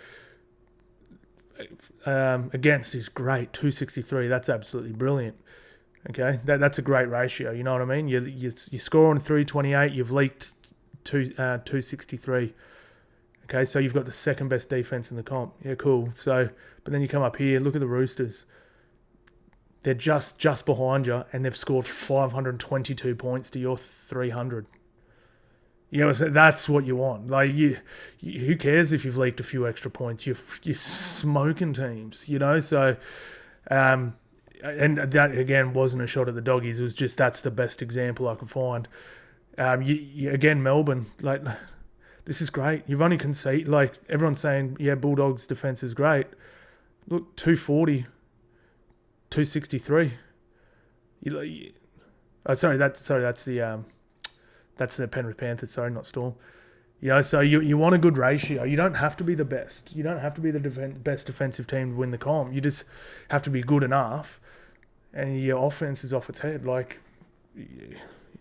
against is great. 263. That's absolutely brilliant. Okay? That's a great ratio. You know what I mean? You score on 328. You've leaked 263. Okay? So, you've got the second best defense in the comp. Yeah, cool. So, but then you come up here. Look at the Roosters. They're just behind you, and they've scored 522 points to your 300. You know, so that's what you want. Like, you who cares if you've leaked a few extra points? You're smoking teams, you know. So, and that again wasn't a shot at the Doggies. It was just that's the best example I could find. Again, Melbourne, like, this is great. You've only conceded, like, everyone's saying, yeah, Bulldogs defense is great. Look, 240, 263. That's the Penrith Panthers, sorry, not Storm. You know, so you want a good ratio. You don't have to be the best. You don't have to be the best defensive team to win the comp. You just have to be good enough, and your offense is off its head. Like,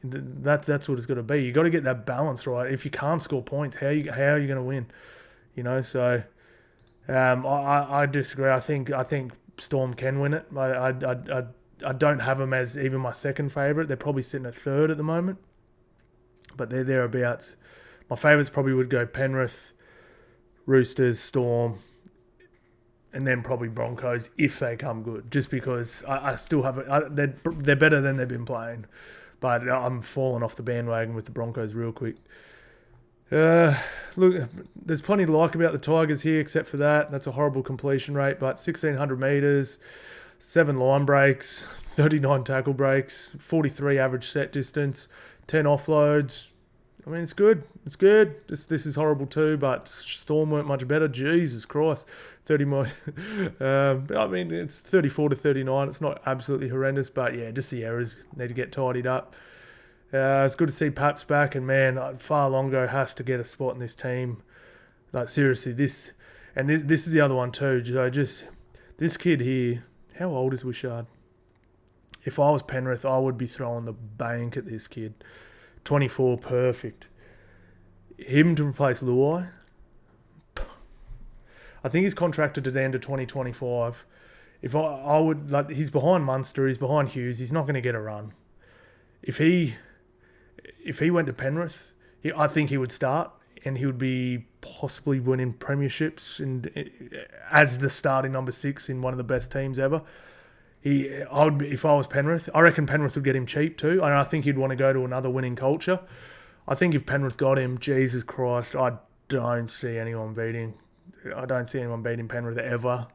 that's what it's got to be. You got to get that balance right. If you can't score points, how are you going to win? You know, so I disagree. I think Storm can win it. I don't have them as even my second favourite. They're probably sitting at third at the moment. But they're thereabouts. My favourites probably would go Penrith, Roosters, Storm, and then probably Broncos if they come good. Just because I still have it. They're better than they've been playing. But I'm falling off the bandwagon with the Broncos real quick. Look, there's plenty to like about the Tigers here except for that. That's a horrible completion rate. But 1,600 metres, 7 line breaks, 39 tackle breaks, 43 average set distance, 10 offloads. I mean, it's good. It's good. This is horrible too, but Storm weren't much better. Jesus Christ. 30 more. I mean, it's 34 to 39. It's not absolutely horrendous, but yeah, just the errors need to get tidied up. It's good to see Paps back, and man, Farlongo has to get a spot in this team. Like, seriously, this is the other one too. Just this kid here, how old is Wishart? If I was Penrith, I would be throwing the bank at this kid. 24, perfect. Him to replace Luai. I think he's contracted to the end of 2025. If I would, like, he's behind Munster, he's behind Hughes, he's not going to get a run. If he went to Penrith, I think he would start, and he would be possibly winning premierships as the starting number 6 in one of the best teams ever. If I was Penrith, I reckon Penrith would get him cheap too, and I think he'd want to go to another winning culture. I think if Penrith got him, Jesus Christ, I don't see anyone beating Penrith ever.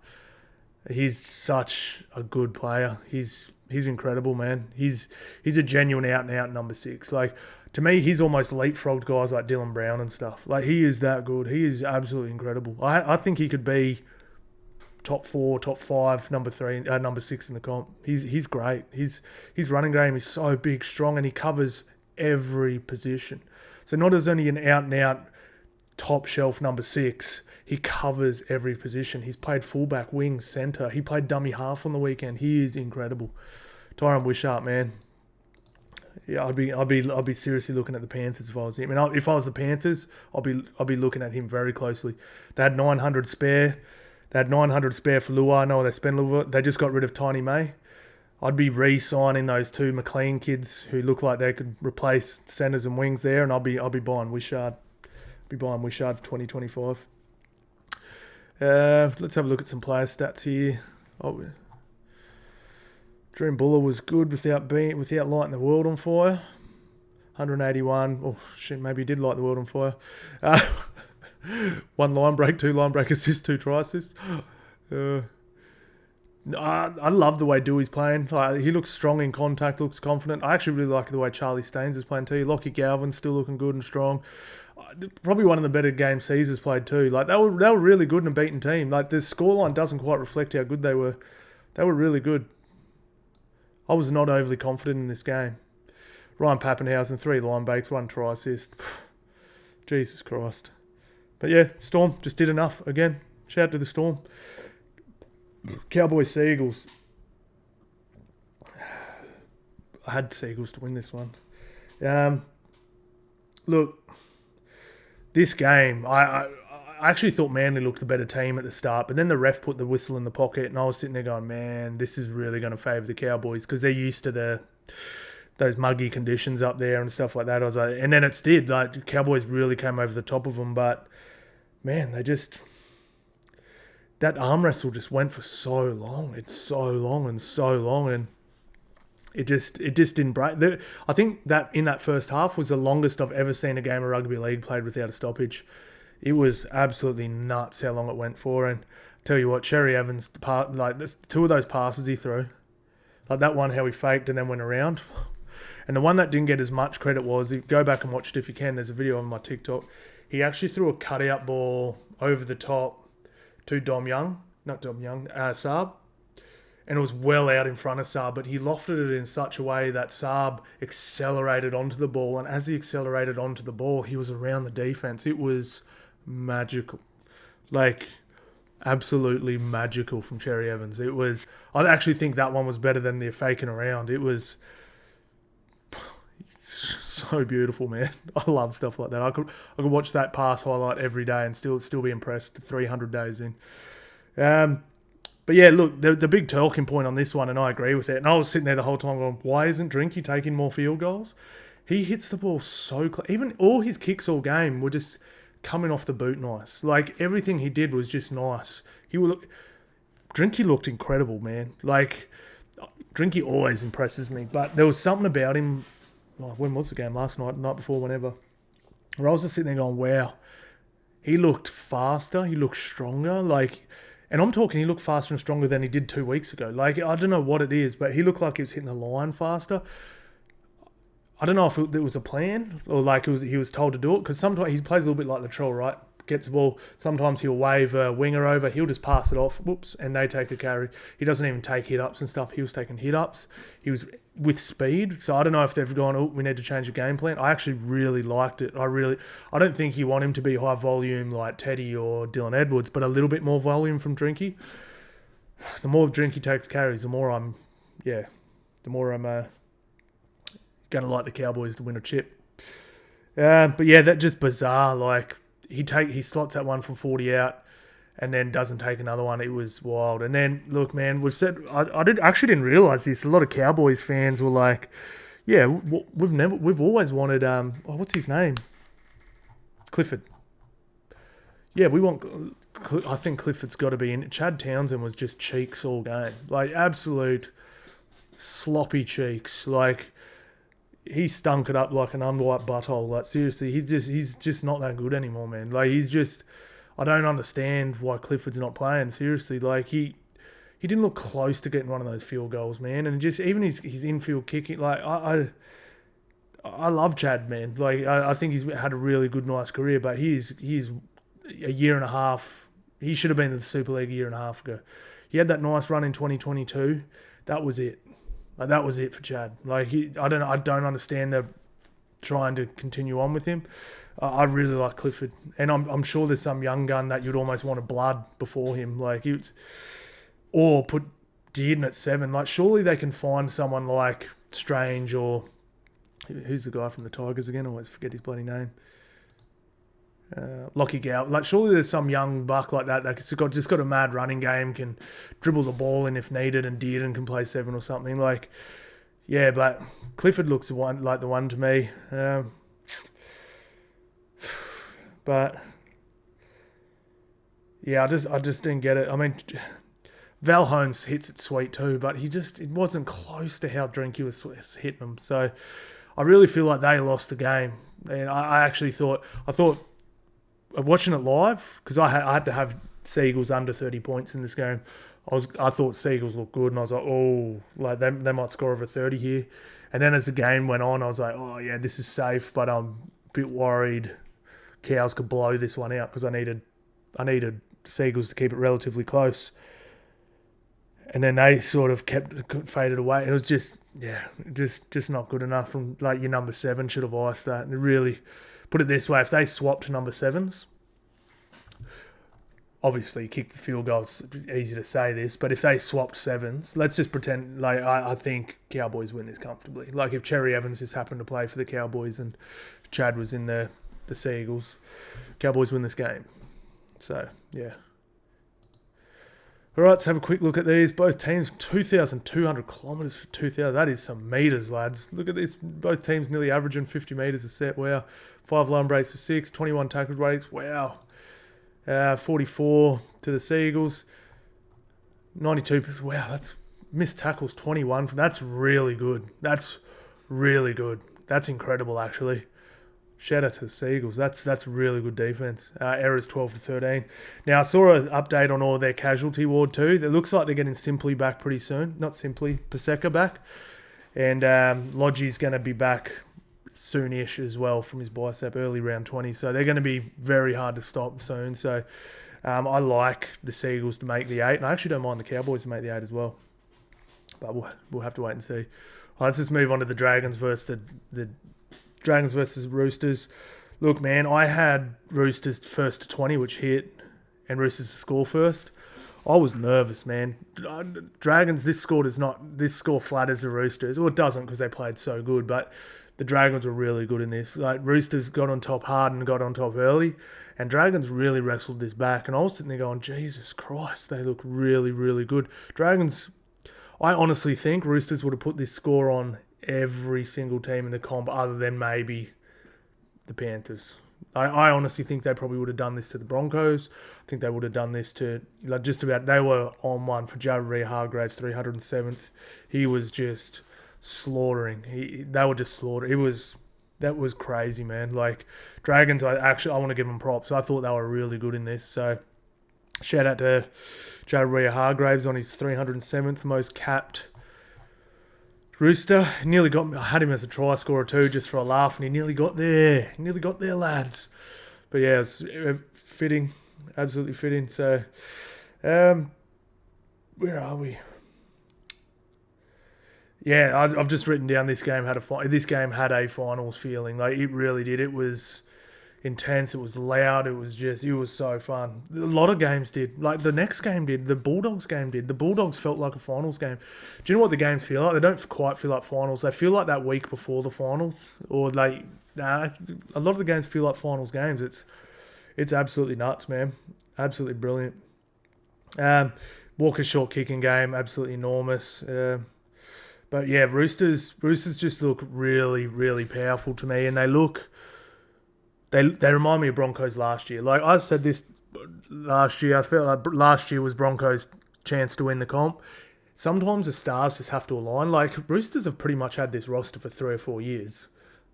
He's such a good player. He's incredible, man. He's a genuine out and out number 6. Like, to me, he's almost leapfrogged guys like Dylan Brown and stuff. Like, he is that good. He is absolutely incredible. I think he could be top 4, top 5, number 3, number 6 in the comp. He's great. His running game is so big, strong, and he covers every position. So not as only an out and out top shelf number 6, he covers every position. He's played fullback, wing, centre. He played dummy half on the weekend. He is incredible. Tyrone Wishart, man. Yeah, I'd be seriously looking at the Panthers if I was him. I mean, if I was the Panthers, I'd be looking at him very closely. They had 900 spare. They had 900 spare for Luai. I know they spent a little bit. They just got rid of Tiny May. I'd be re-signing those 2 McLean kids who look like they could replace centres and wings there, and I'll be buying Wishart. For 2025. Let's have a look at some player stats here. Dream Buller was good without lighting the world on fire. 181. Oh shit, maybe he did light the world on fire. 1 line break, 2 line break assists, 2 try assists. I love the way Dewey's playing. He looks strong in contact, looks confident. I actually really like the way Charlie Staines is playing too. Lockie Galvin's still looking good and strong. Probably one of the better games Caesar's played too. Like, they were really good in a beaten team. Like, the scoreline doesn't quite reflect how good they were. They were really good. I was not overly confident in this game. Ryan Pappenhausen, 3 line breaks, 1 try assist. Jesus Christ. But yeah, Storm just did enough. Again, shout out to the Storm. Cowboys Sea Eagles. I had Sea Eagles to win this one. Look, this game, I actually thought Manly looked the better team at the start, but then the ref put the whistle in the pocket, and I was sitting there going, man, this is really going to favour the Cowboys, because they're used to those muggy conditions up there and stuff like that. I was like, and then it did. Like, the Cowboys really came over the top of them, but man, that arm wrestle just went for so long. It's so long, and it just didn't break. I think that in that first half was the longest I've ever seen a game of rugby league played without a stoppage. It was absolutely nuts how long it went for. And tell you what, Cherry Evans, 2 of those passes he threw, like that one how he faked and then went around, and the one that didn't get as much credit was, go back and watch it if you can. There's a video on my TikTok. He actually threw a cutout ball over the top to Saab, and it was well out in front of Saab, but he lofted it in such a way that Saab accelerated onto the ball, and as he accelerated onto the ball, he was around the defense. It was magical. Like, absolutely magical from Cherry Evans. It was, I actually think that one was better than the faking around. It was so beautiful, man. I love stuff like that. I could watch that pass highlight every day and still be impressed 300 days in. But yeah, look, the big talking point on this one, and I agree with it, and I was sitting there the whole time going, why isn't Drinky taking more field goals? He hits the ball so close. Even all his kicks all game were just coming off the boot nice. Like, everything he did was just nice. Drinky looked incredible, man. Like, Drinky always impresses me, but there was something about him. When was the game? Last night, night before, whenever. Where I was just sitting there going, wow, he looked faster, he looked stronger. Like, and I'm talking, he looked faster and stronger than he did 2 weeks ago. Like, I don't know what it is, but he looked like he was hitting the line faster. I don't know if it was a plan or like he was told to do it, because sometimes he plays a little bit like Latrell, right? Gets the ball. Sometimes he'll wave a winger over. He'll just pass it off. Whoops, and they take a carry. He doesn't even take hit ups and stuff. He was taking hit ups. He was with speed. So I don't know if they've gone, oh, we need to change the game plan. I actually really liked it. I don't think you want him to be high volume like Teddy or Dylan Edwards, but a little bit more volume from Drinky. The more Drinky takes carries, the more I'm going to like the Cowboys to win a chip. But yeah, that's just bizarre. Like he slots that one from 40 out, and then doesn't take another one. It was wild. And then look, man, I didn't realize this. A lot of Cowboys fans were like, yeah, we've always wanted what's his name? Clifford. Yeah, I think Clifford's got to be in. Chad Townsend was just cheeks all game, like absolute sloppy cheeks. Like he stunk it up like an unwiped butthole. Like seriously, he's just not that good anymore, man. Like I don't understand why Clifford's not playing. Seriously, like he didn't look close to getting one of those field goals, man. And just even his infield kicking, like I love Chad, man. Like I think he's had a really good, nice career, but he's a year and a half. He should have been in the Super League a year and a half ago. He had that nice run in 2022. That was it. Like that was it for Chad. Like I don't understand the trying to continue on with him. I really like Clifford, and I'm sure there's some young gun that you'd almost want to blood before him. Like or put Dearden at 7. Like surely they can find someone like Strange or who's the guy from the Tigers again? I always forget his bloody name. Lockie Gow. Like surely there's some young buck like that that's just got a mad running game, can dribble the ball in if needed, and Dearden can play 7 or something. Like yeah, but Clifford looks the one to me. But yeah, I just didn't get it. I mean, Val Holmes hits it sweet too, but it wasn't close to how Drinky was hitting them. So I really feel like they lost the game, and I actually thought watching it live, because I had to have Sea Eagles under 30 points in this game. I thought Sea Eagles looked good, and I was like, oh, like they might score over 30 here. And then as the game went on, I was like, oh yeah, this is safe, but I'm a bit worried Cows could blow this one out, because I needed Sea Eagles to keep it relatively close. And then they sort of faded away. It was just not good enough. From like your number 7 should have iced that. And really, put it this way, if they swapped number 7s, obviously kick the field goal, it's easy to say this, but if they swapped 7s, let's just pretend, like I think Cowboys win this comfortably. Like if Cherry Evans just happened to play for the Cowboys and Chad was in the Sea Eagles, Cowboys win this game. So, yeah. All right, let's have a quick look at these. Both teams, 2,200 kilometres for 2,000. That is some metres, lads. Look at this. Both teams nearly averaging 50 metres a set. Wow. 5 line breaks for 6, 21 tackle breaks. Wow. 44 to the Sea Eagles. 92. Wow, that's missed tackles 21. That's really good. That's really good. That's incredible, actually. Shout out to the Sea Eagles. That's really good defense. Errors 12 to 13. Now I saw an update on all their casualty ward too. It looks like they're getting Simply back pretty soon. Not Simply, Paseka back, and Lodgie's going to be back soonish as well from his bicep, early round 20. So they're going to be very hard to stop soon. So I like the Sea Eagles to make the 8, and I actually don't mind the Cowboys to make the 8 as well. But we'll have to wait and see. Right, let's just move on to the Dragons versus the Dragons versus Roosters. Look, man, I had Roosters first to 20, which hit, and Roosters to score first. I was nervous, man. Dragons, this score flatters the Roosters. Well, it doesn't because they played so good, but the Dragons were really good in this. Like Roosters got on top hard and got on top early, and Dragons really wrestled this back. And I was sitting there going, Jesus Christ, they look really, really good. Dragons, I honestly think Roosters would have put this score on every single team in the comp other than maybe the Panthers. I honestly think they probably would have done this to the Broncos. I think they would have done this to just about. They were on one for Jared Hargraves, 307th. He was just slaughtering. They were just slaughtering. That was crazy, man. Like Dragons, I want to give them props. I thought they were really good in this. So shout out to Jared Hargraves on his 307th most capped Rooster nearly got me. I had him as a try scorer too, just for a laugh, and he nearly got there. Nearly got there, lads. But yeah, it was fitting, absolutely fitting. So, where are we? Yeah, I've just written down this game had a finals feeling. Like it really did. It was intense. It was loud. It was so fun. A lot of games did. Like the next game did. The Bulldogs game did. The Bulldogs felt like a finals game. Do you know what the games feel like? They don't quite feel like finals. They feel like that week before the finals, or like a lot of the games feel like finals games. It's absolutely nuts, man. Absolutely brilliant. Walker's short kicking game, absolutely enormous. But yeah, Roosters just look really, really powerful to me, and they remind me of Broncos last year. Like I said this last year, I felt like last year was Broncos' chance to win the comp. Sometimes the stars just have to align. Like Roosters have pretty much had this roster for 3 or 4 years.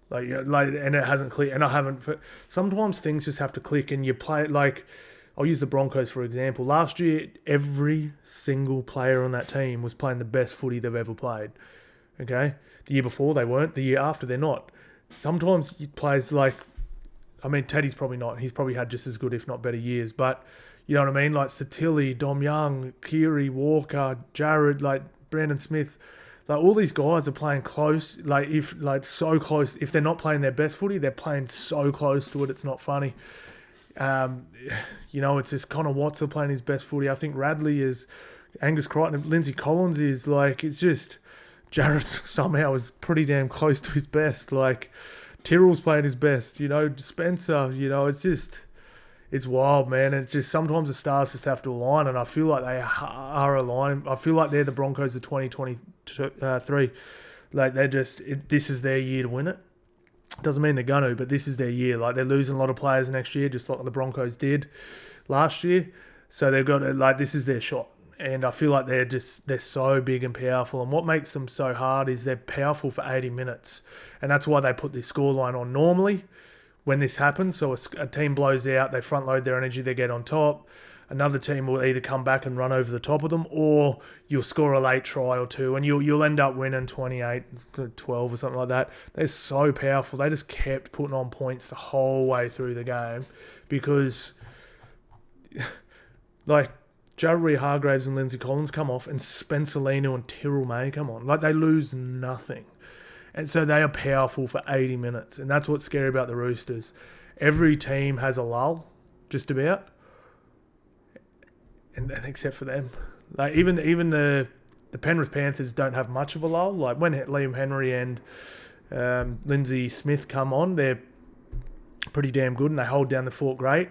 And it hasn't clicked, and I haven't. Sometimes things just have to click, and you play it like. I'll use the Broncos for example. Last year, every single player on that team was playing the best footy they've ever played. Okay? The year before, they weren't. The year after, they're not. Sometimes players like... I mean, Teddy's probably not. He's probably had just as good, if not better, years. But, you know what I mean? Like Satili, Dom Young, Kiri, Walker, Jared, like Brandon Smith... Like all these guys are playing close, so close. If they're not playing their best footy, they're playing so close to it, it's not funny. It's just Connor Watts are playing his best footy. I think Radley is, Angus Crichton, Lindsay Collins is like, it's just, Jared somehow is pretty damn close to his best. Like, Tyrrell's playing his best, Spencer, it's wild, man. And it's just, sometimes the stars just have to align, and I feel like they are aligned. I feel like they're the Broncos of 2023. Like, this is their year to win it. Doesn't mean they're going to, but this is their year. Like, they're losing a lot of players next year, just like the Broncos did last year. So they've got to, this is their shot. And I feel like they're so big and powerful. And what makes them so hard is they're powerful for 80 minutes. And that's why they put this scoreline on normally when this happens. So a team blows out, they front load their energy, they get on top. Another team will either come back and run over the top of them, or you'll score a late try or two, and you'll end up winning 28-12 or something like that. They're so powerful. They just kept putting on points the whole way through the game because, like, Jared Hargraves and Lindsay Collins come off, and Spencer Leno and Tyrrell May come on. Like, they lose nothing. And so they are powerful for 80 minutes, and that's what's scary about the Roosters. Every team has a lull, just about. And except for them, like even the Penrith Panthers don't have much of a lull. Like when Liam Henry and Lindsay Smith come on, they're pretty damn good and they hold down the fort great.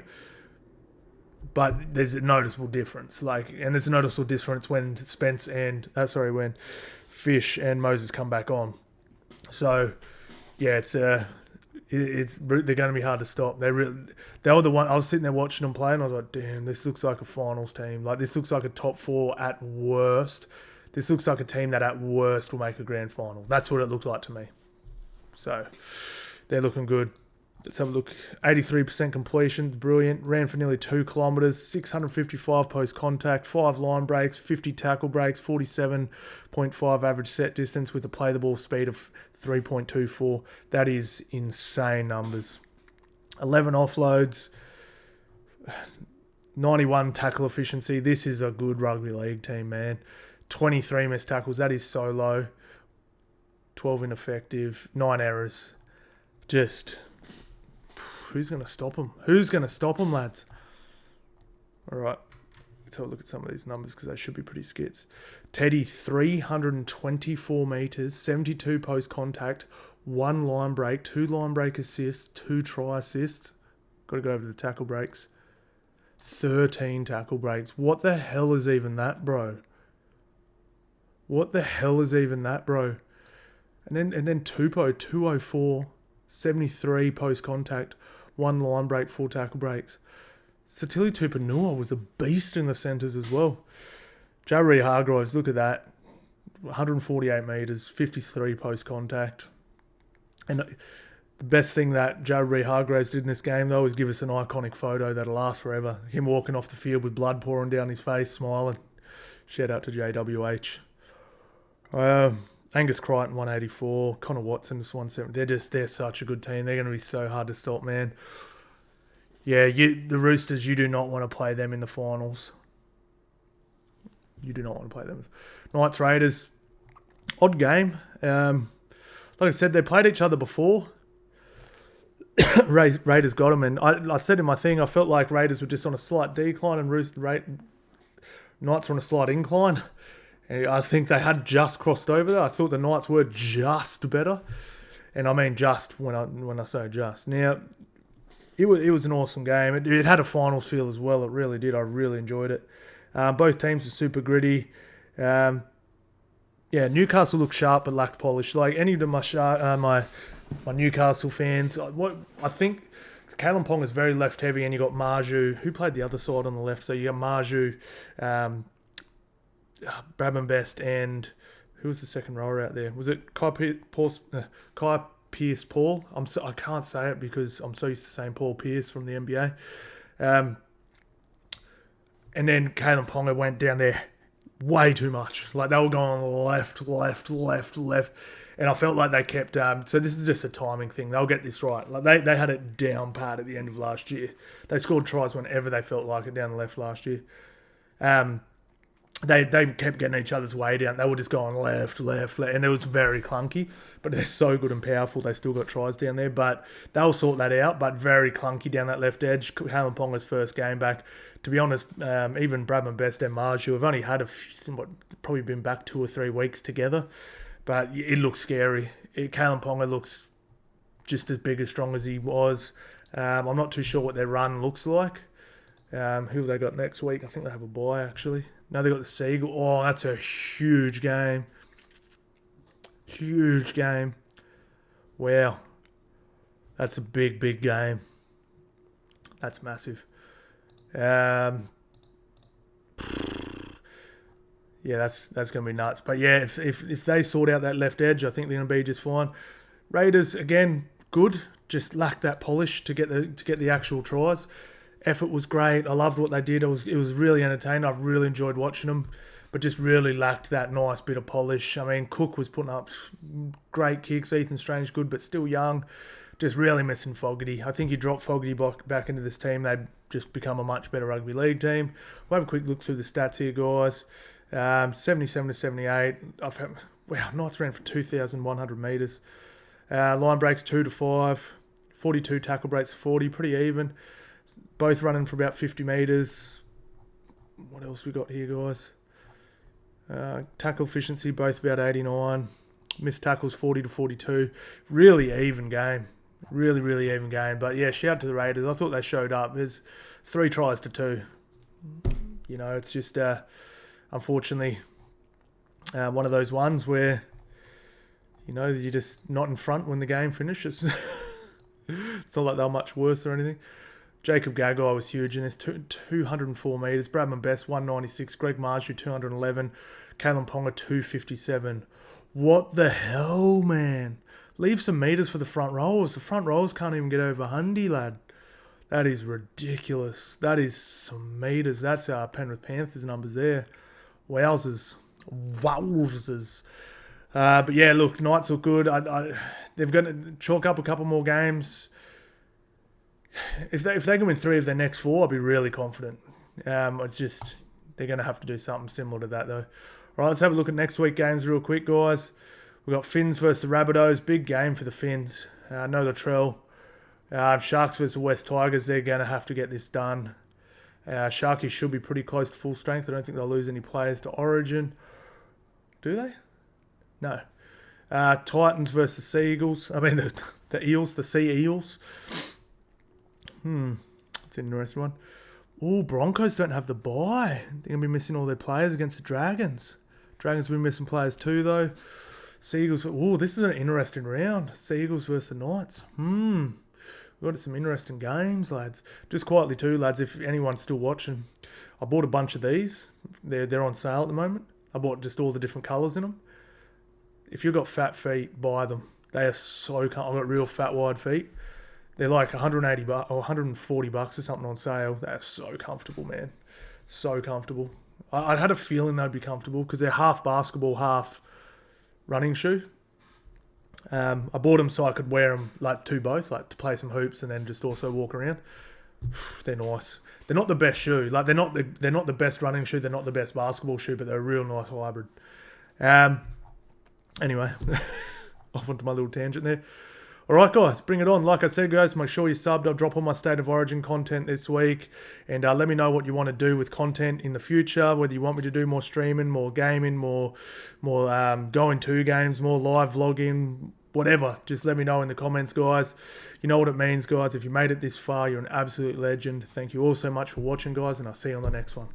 But there's a noticeable difference. And there's a noticeable difference when when Fish and Moses come back on. So yeah, they're going to be hard to stop. They were the one. I was sitting there watching them play, and I was like, "Damn, this looks like a finals team. Like this looks like a top 4 at worst. This looks like a team that at worst will make a grand final." That's what it looked like to me. So they're looking good. Let's have a look. 83% completion, brilliant. Ran for nearly 2 kilometres, 655 post contact, 5 line breaks, 50 tackle breaks, 47.5 average set distance with a play the ball speed of 3.24. That is insane numbers. 11 offloads, 91 tackle efficiency. This is a good rugby league team, man. 23 missed tackles. That is so low. 12 ineffective, 9 errors. Just... who's going to stop them? Who's going to stop them, lads? All right. Let's have a look at some of these numbers because they should be pretty skits. Teddy, 324 metres, 72 post contact, 1 line break, 2 line break assists, 2 try assists. Got to go over the tackle breaks. 13 tackle breaks. What the hell is even that, bro? What the hell is even that, bro? And then Tupou, 204, 73 post contact, 1 line break, 4 tackle breaks. Satili Tupanua was a beast in the centres as well. Jared Hargraves, look at that. 148 metres, 53 post contact. And the best thing that Jared Hargraves did in this game, though, is give us an iconic photo that'll last forever. Him walking off the field with blood pouring down his face, smiling. Shout out to JWH. Angus Crichton 184, Connor Watson is 170. They're such a good team. They're going to be so hard to stop, man. Yeah, the Roosters, you do not want to play them in the finals. You do not want to play them. Knights Raiders, odd game. Like I said, they played each other before. Raiders got them, and I said in my thing, I felt like Raiders were just on a slight decline and Knights were on a slight incline. And I think they had just crossed over there. I thought the Knights were just better, and I mean just when I say just. Now, it was an awesome game. It had a finals feel as well. It really did. I really enjoyed it. Both teams are super gritty. Newcastle looked sharp but lacked polish. Like any of my Newcastle fans, I think Kalen Pong is very left heavy, and you got Marju, who played the other side on the left. So you got Marju, Bradman Best, and who was the second rower out there? Was it Kai Pearce-Paul? I can't say it because I'm so used to saying Paul Pierce from the NBA. And then Kalen Ponga went down there way too much. Like they were going left. And I felt like they kept... so this is just a timing thing. They'll get this right. Like they had it down pat at the end of last year. They scored tries whenever they felt like it down the left last year. They kept getting each other's way down. They were just going left. And it was very clunky. But they're so good and powerful. They still got tries down there. But they'll sort that out. But very clunky down that left edge. Kalen Ponga's first game back. To be honest, even Bradman Best and Marju have only had probably been back 2 or 3 weeks together. But it looks scary. Kalen Ponga looks just as big as strong as he was. I'm not too sure what their run looks like. Who have they got next week? I think they have a bye, actually. No, they got the Sea Eagles. Oh, that's a huge game. Huge game. Wow. That's a big game. That's massive. Yeah, that's going to be nuts. But yeah, if they sort out that left edge, I think they're going to be just fine. Raiders, again, good. Just lacked that polish to get the actual tries. Effort was great. I loved what they did. It was really entertaining. I really enjoyed watching them, but just really lacked that nice bit of polish. I mean, Cook was putting up great kicks. Ethan Strange good, but still young. Just really missing Fogarty. I think you drop Fogarty back into this team, they'd just become a much better rugby league team. We'll have a quick look through the stats here, guys. 77 to 78. Knights ran for 2,100 metres. Line breaks 2 to 5. 42 tackle breaks 40. Pretty even. Both running for about 50 metres. What else we got here, guys? Tackle efficiency, both about 89. Missed tackles 40 to 42. Really even game. Really even game. But yeah, shout out to the Raiders. I thought they showed up. There's 3 tries to 2. You know, it's just unfortunately one of those ones where, you know, you're just not in front when the game finishes. It's not like they're much worse or anything. Jacob Gagai was huge in this, 204 metres. Bradman Best, 196. Greg Marshall, 211. Kalen Ponga, 257. What the hell, man? Leave some metres for the front rowers. The front rowers can't even get over 100, lad. That is ridiculous. That is some metres. That's our Penrith Panthers numbers there. Wowzers. But yeah, look, Knights look good. They've got to chalk up a couple more games. If they can win 3 of their next 4, I'll be really confident. It's just they're going to have to do something similar to that, though. All right, let's have a look at next week games real quick, guys. We've got Finns versus the Rabbitohs. Big game for the Finns. No Latrell. Sharks versus the West Tigers. They're going to have to get this done. Sharkies should be pretty close to full strength. I don't think they'll lose any players to Origin. Do they? No. Titans versus the Sea Eagles. I mean, the Eels, the Sea Eels. It's an interesting one. Oh, Broncos don't have the bye. They're going to be missing all their players against the Dragons. Dragons will be missing players too, though. Sea Eagles. Oh, this is an interesting round. Sea Eagles versus the Knights. We've got some interesting games, lads. Just quietly too, lads, if anyone's still watching. I bought a bunch of these. They're on sale at the moment. I bought just all the different colours in them. If you've got fat feet, buy them. They are so comfortable. I've got real fat, wide feet. They're like $180 or $140 or something on sale. They're so comfortable, man. So comfortable. I had a feeling they'd be comfortable because they're half basketball, half running shoe. I bought them so I could wear them like to both, like to play some hoops and then just also walk around. They're nice. They're not the best shoe. Like they're not the best running shoe. They're not the best basketball shoe, but they're a real nice hybrid. Anyway, off onto my little tangent there. All right, guys, bring it on. Like I said, guys, make sure you subbed. I'll drop all my State of Origin content this week. And let me know what you want to do with content in the future, whether you want me to do more streaming, more gaming, more going to games, more live vlogging, whatever. Just let me know in the comments, guys. You know what it means, guys. If you made it this far, you're an absolute legend. Thank you all so much for watching, guys, and I'll see you on the next one.